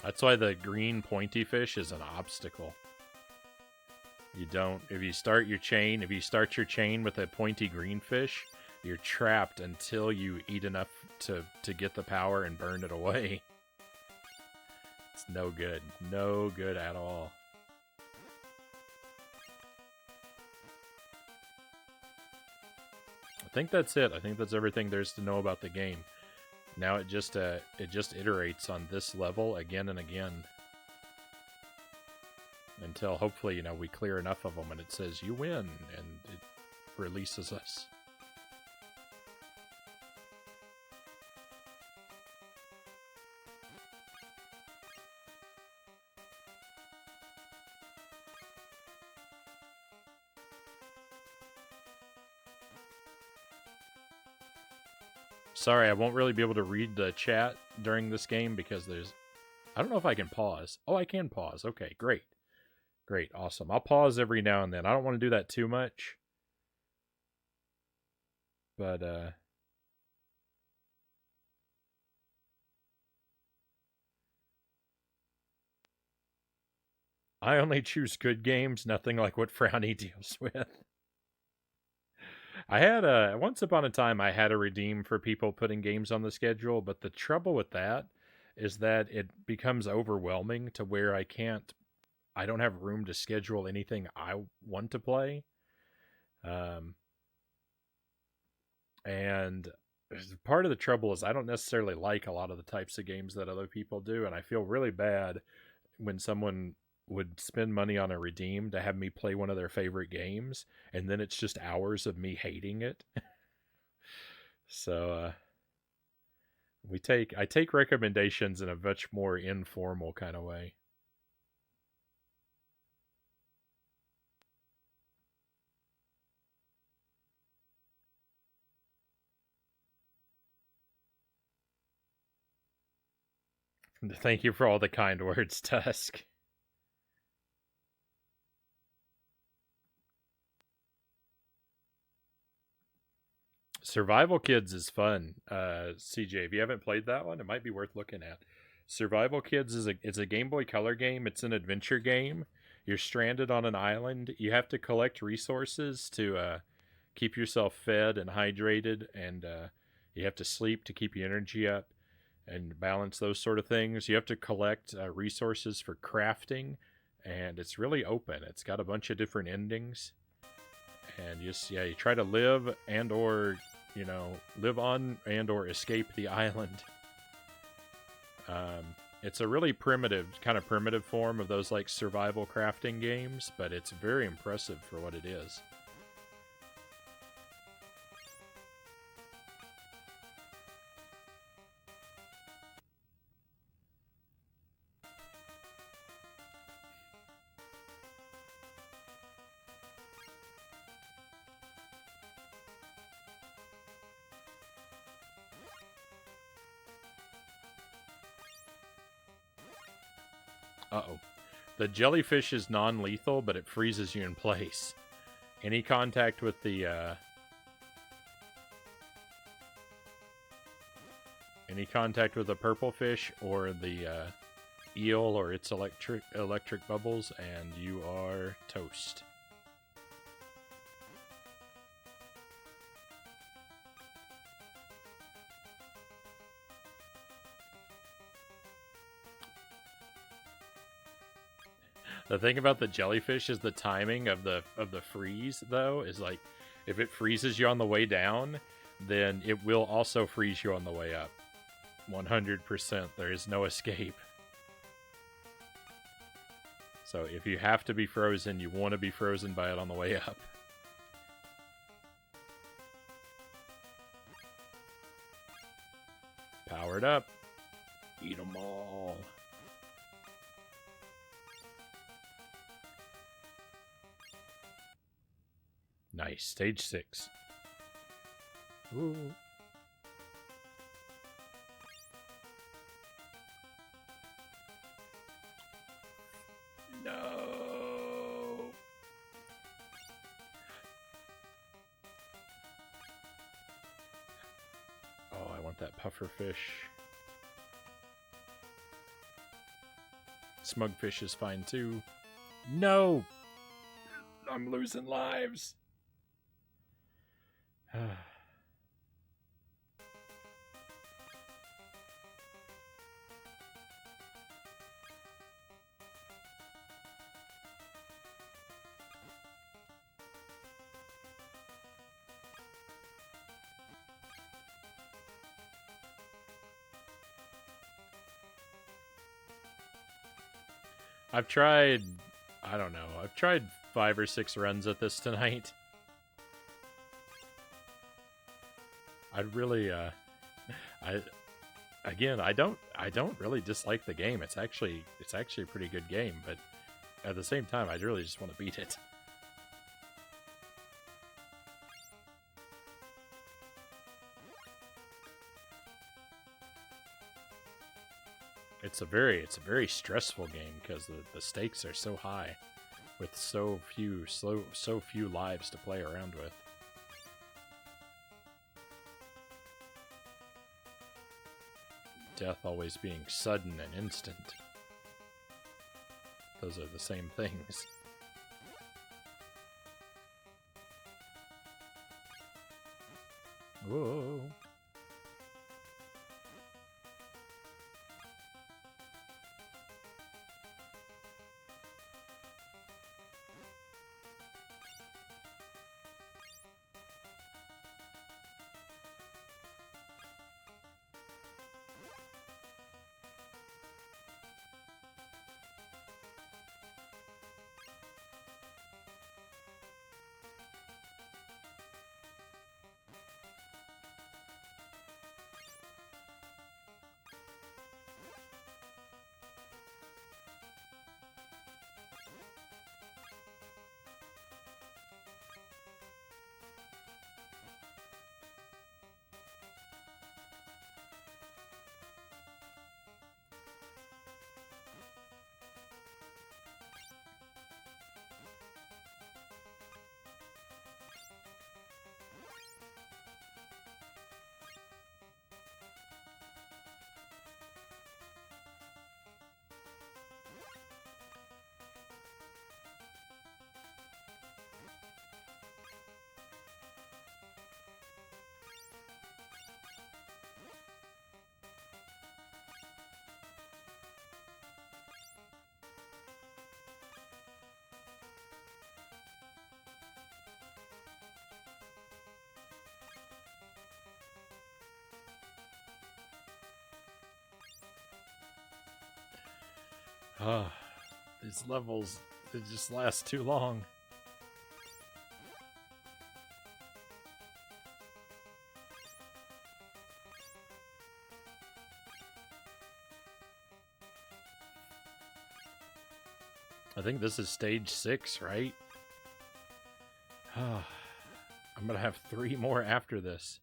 That's why the green pointy fish is an obstacle. You don't, if you start your chain with a pointy green fish, you're trapped until you eat enough to get the power and burn it away. It's no good. No good at all. I think that's it. I think that's everything there's to know about the game. Now it just iterates on this level again and again. Until hopefully, you know, we clear enough of them and it says you win and it releases us. Sorry, I won't really be able to read the chat during this game because there's... I don't know if I can pause. Oh, I can pause. Okay, great. Great, awesome. I'll pause every now and then. I don't want to do that too much. But, I only choose good games, nothing like what Frownie deals with. I had once upon a time I had a redeem for people putting games on the schedule, but the trouble with that is that it becomes overwhelming to where I don't have room to schedule anything I want to play. And part of the trouble is I don't necessarily like a lot of the types of games that other people do, and I feel really bad when someone would spend money on a redeem to have me play one of their favorite games, and then it's just hours of me hating it. So I take recommendations in a much more informal kind of way. Thank you for all the kind words, Tusk. Survival Kids is fun, CJ. If you haven't played that one, it might be worth looking at. Survival Kids it's a Game Boy Color game. It's an adventure game. You're stranded on an island. You have to collect resources to keep yourself fed and hydrated, and you have to sleep to keep your energy up and balance those sort of things. You have to collect resources for crafting, and it's really open. It's got a bunch of different endings. And you try to live and or, you know, live on and or escape the island. It's a really primitive form of those like survival crafting games, but it's very impressive for what it is. Uh-oh. The jellyfish is non-lethal, but it freezes you in place. Any contact with the purple fish or the eel or its electric bubbles, and you are toast. The thing about the jellyfish is the timing of the freeze, though, is like, if it freezes you on the way down, then it will also freeze you on the way up. 100%. There is no escape. So if you have to be frozen, you want to be frozen by it on the way up. Powered up. Eat them all. Nice. Stage 6. Ooh. No. Oh, I want that puffer fish. Smugfish is fine too. No! I'm losing lives. I've tried, I don't know, I've tried 5 or 6 runs at this tonight. I'd really, I don't really dislike the game. It's actually a pretty good game, but at the same time, I really just want to beat it. It's a very stressful game because the stakes are so high, with so few lives to play around with. Death always being sudden and instant. Those are the same things. Whoa. Ah, these levels, they just last too long. I think this is stage 6, right? I'm gonna have 3 more after this.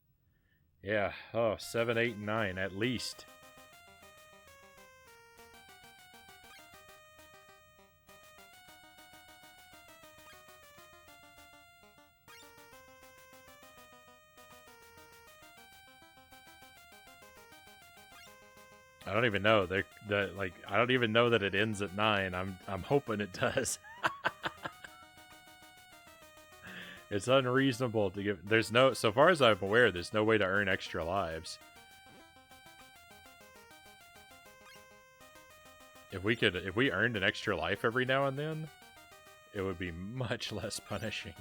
Yeah, 7, 8, and 9 at least. I don't even know. I don't even know that it ends at 9. I'm hoping it does. It's unreasonable to give. There's no, so far as I'm aware, there's no way to earn extra lives. If we earned an extra life every now and then, it would be much less punishing.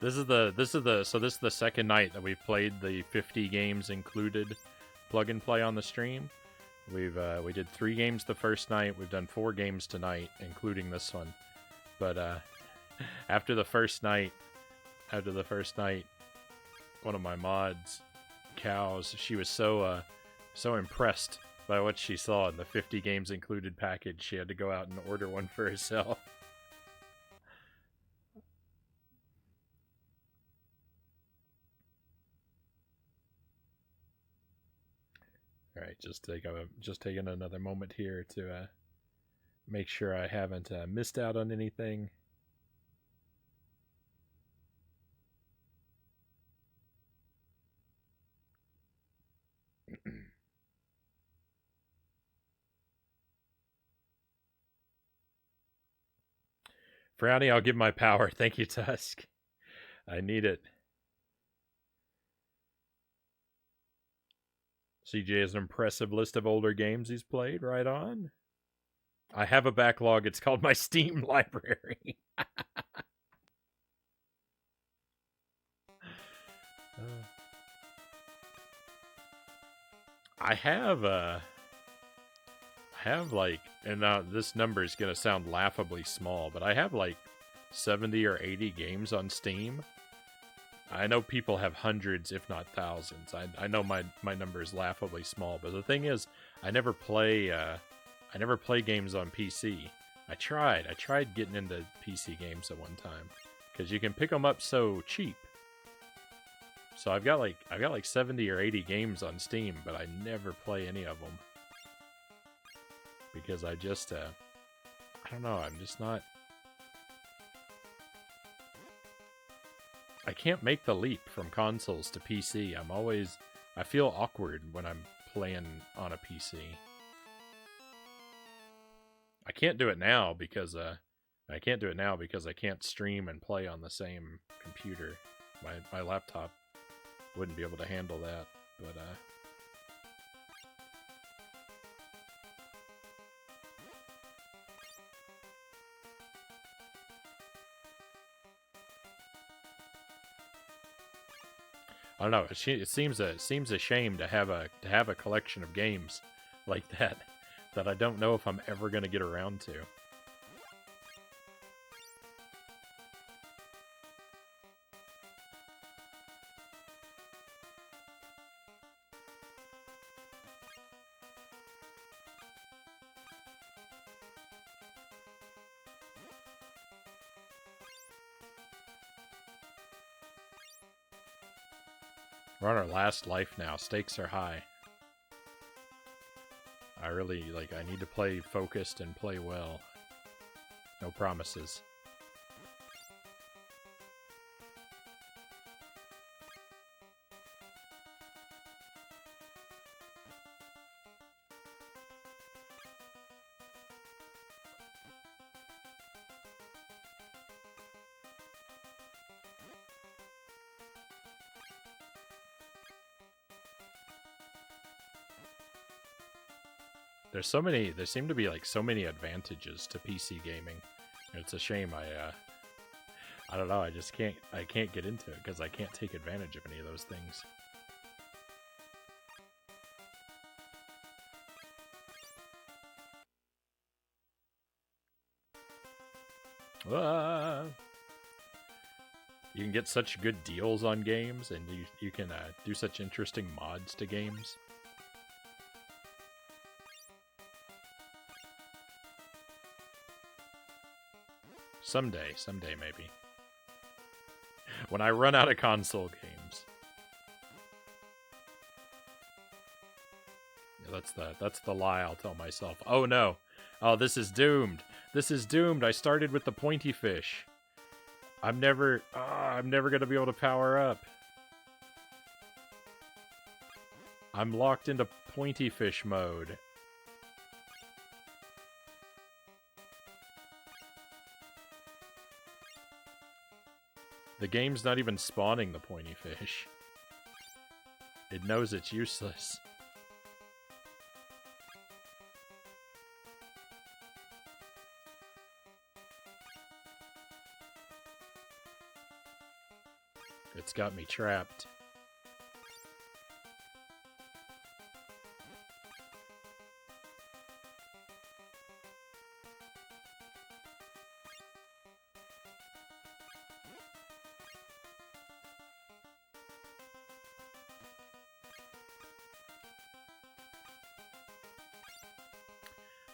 This is the second night that we've played the 50 games included plug and play on the stream. We did 3 games the first night. We've done 4 games tonight, including this one. But after the first night, one of my mods, Cows, she was so impressed by what she saw in the 50 games included package. She had to go out and order one for herself. All right, just taking another moment here to make sure I haven't missed out on anything. Frownie, I'll give my power. Thank you, Tusk. I need it. CJ has an impressive list of older games he's played. Right on. I have a backlog. It's called my Steam library. I have like, and now this number is going to sound laughably small, but I have like 70 or 80 games on Steam. I know people have hundreds, if not thousands. I know my number is laughably small, but the thing is, I never play games on PC. I tried getting into PC games at one time because you can pick them up so cheap. So I've got like 70 or 80 games on Steam, but I never play any of them because I just I don't know. I'm just not. I can't make the leap from consoles to PC. I feel awkward when I'm playing on a PC. I can't do it now because I can't stream and play on the same computer. My laptop wouldn't be able to handle that, but I don't know. It seems a shame to have a collection of games like that I don't know if I'm ever going to get around to. We're on our last life now. Stakes are high. I need to play focused and play well. No promises. There seem to be like so many advantages to PC gaming. It's a shame I don't know, I can't get into it because I can't take advantage of any of those things. You can get such good deals on games, and you can do such interesting mods to games. Someday maybe. When I run out of console games. Yeah, that's the lie I'll tell myself. Oh no. Oh, this is doomed. This is doomed. I started with the pointy fish. I'm never going to be able to power up. I'm locked into pointy fish mode. The game's not even spawning the pointy fish. It knows it's useless. It's got me trapped.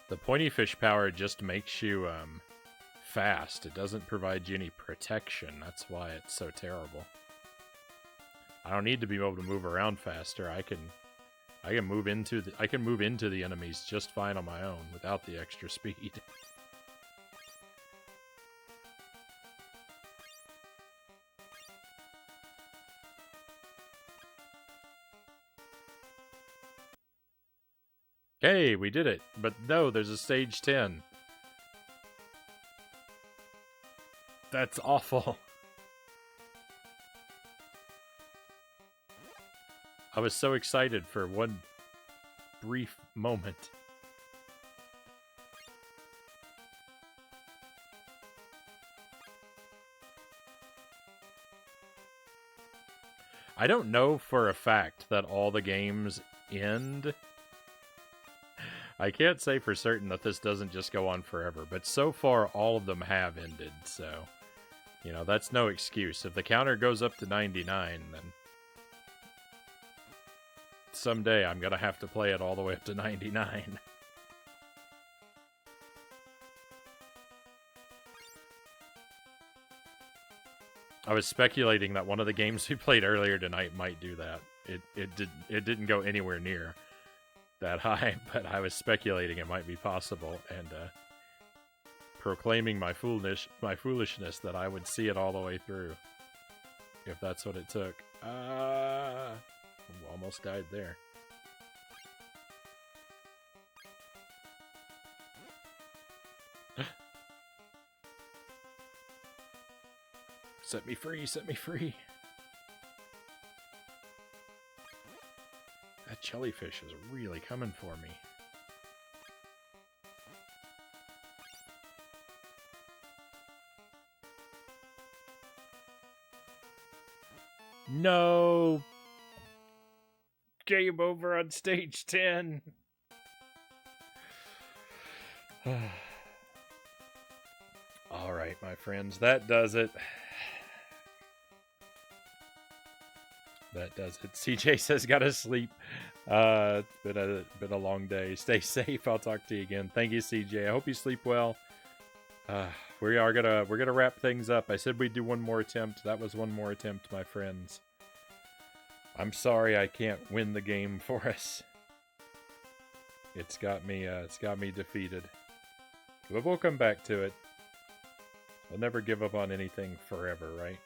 The pointy fish power just makes you fast. It doesn't provide you any protection. That's why it's so terrible. I don't need to be able to move around faster. I can move into the enemies just fine on my own without the extra speed. Hey, we did it. But no, there's a stage 10. That's awful. I was so excited for one brief moment. I don't know for a fact that all the games end. I can't say for certain that this doesn't just go on forever, but so far all of them have ended, so, you know, that's no excuse. If the counter goes up to 99, then someday I'm gonna have to play it all the way up to 99. I was speculating that one of the games we played earlier tonight might do that. It didn't go anywhere near that high, but I was speculating it might be possible, and proclaiming my foolishness that I would see it all the way through, if that's what it took. Almost died there. Set me free, set me free. That jellyfish is really coming for me. No! Game over on stage 10. Alright, my friends, that does it. That does it. CJ says gotta sleep. It's been a long day. Stay safe. I'll talk to you again. Thank you, CJ. I hope you sleep well. We're gonna wrap things up. I said we'd do one more attempt. That was one more attempt, my friends. I'm sorry I can't win the game for us. It's got me defeated. But we'll come back to it. I'll never give up on anything forever, right?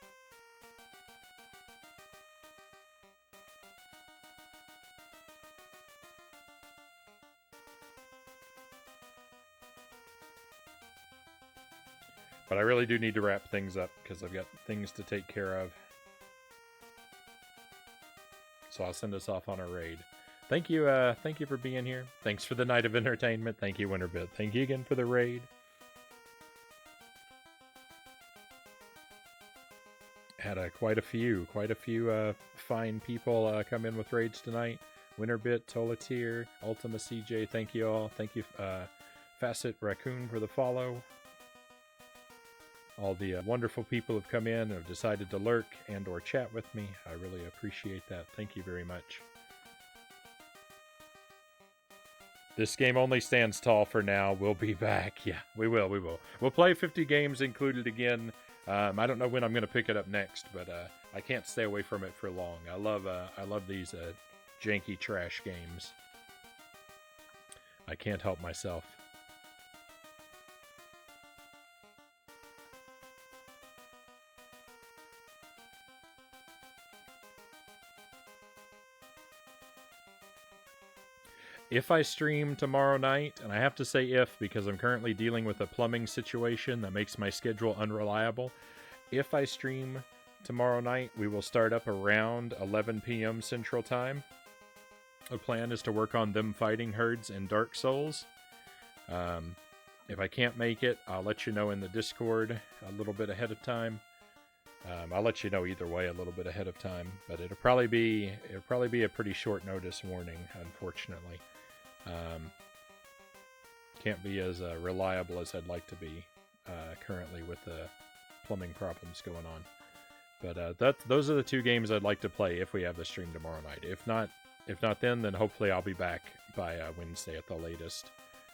But I really do need to wrap things up because I've got things to take care of. So I'll send us off on a raid. Thank you for being here. Thanks for the night of entertainment. Thank you, Winterbit. Thank you again for the raid. Had quite a few fine people come in with raids tonight. Winterbit, Tolatier, Ultima CJ, thank you all. Thank you, Facet Raccoon, for the follow. All the wonderful people have come in and have decided to lurk and or chat with me. I really appreciate that. Thank you very much. This game only stands tall for now. We'll be back. Yeah, we will. We'll play 50 games included again. I don't know when I'm going to pick it up next, but I can't stay away from it for long. I love these janky trash games. I can't help myself. If I stream tomorrow night, and I have to say if because I'm currently dealing with a plumbing situation that makes my schedule unreliable, if I stream tomorrow night, we will start up around 11 p.m. Central Time. The plan is to work on them fighting herds in Dark Souls. If I can't make it, I'll let you know in the Discord a little bit ahead of time. I'll let you know either way a little bit ahead of time, but it'll probably be a pretty short notice warning, unfortunately. Can't be as reliable as I'd like to be currently with the plumbing problems going on. But those are the two games I'd like to play if we have the stream tomorrow night. If not then hopefully I'll be back by Wednesday at the latest.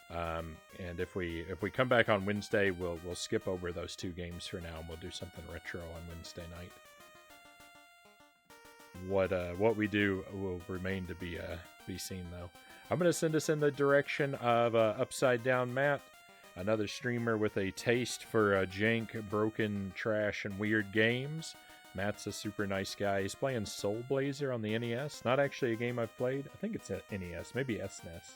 And if we come back on Wednesday, we'll skip over those two games for now, and we'll do something retro on Wednesday night. What we do will remain to be seen, though. I'm going to send us in the direction of Upside Down Matt, another streamer with a taste for jank, broken, trash, and weird games. Matt's a super nice guy. He's playing Soul Blazer on the NES. Not actually a game I've played. I think it's a NES, maybe SNES.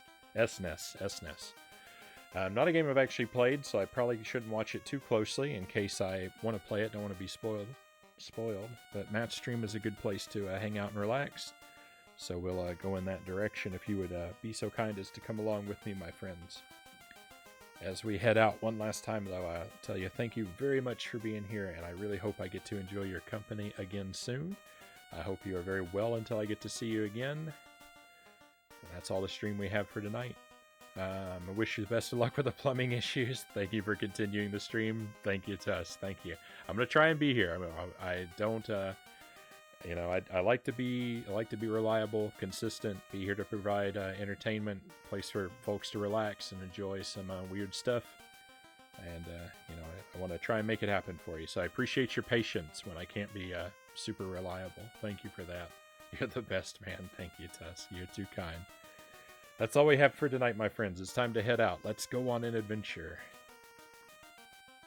Not a game I've actually played, so I probably shouldn't watch it too closely in case I want to play it, don't want to be spoiled. But Matt's stream is a good place to hang out and relax. So we'll go in that direction if you would be so kind as to come along with me, my friends. As we head out one last time, though, I'll tell you thank you very much for being here, and I really hope I get to enjoy your company again soon. I hope you are very well until I get to see you again. And that's all the stream we have for tonight. I wish you the best of luck with the plumbing issues. Thank you for continuing the stream. Thank you, Tuss. Thank you. I'm gonna try and be here. I don't. I like to be reliable, consistent. Be here to provide entertainment, place for folks to relax and enjoy some weird stuff. And I want to try and make it happen for you. So I appreciate your patience when I can't be super reliable. Thank you for that. You're the best, man. Thank you, Tuss. You're too kind. That's all we have for tonight, my friends. It's time to head out. Let's go on an adventure.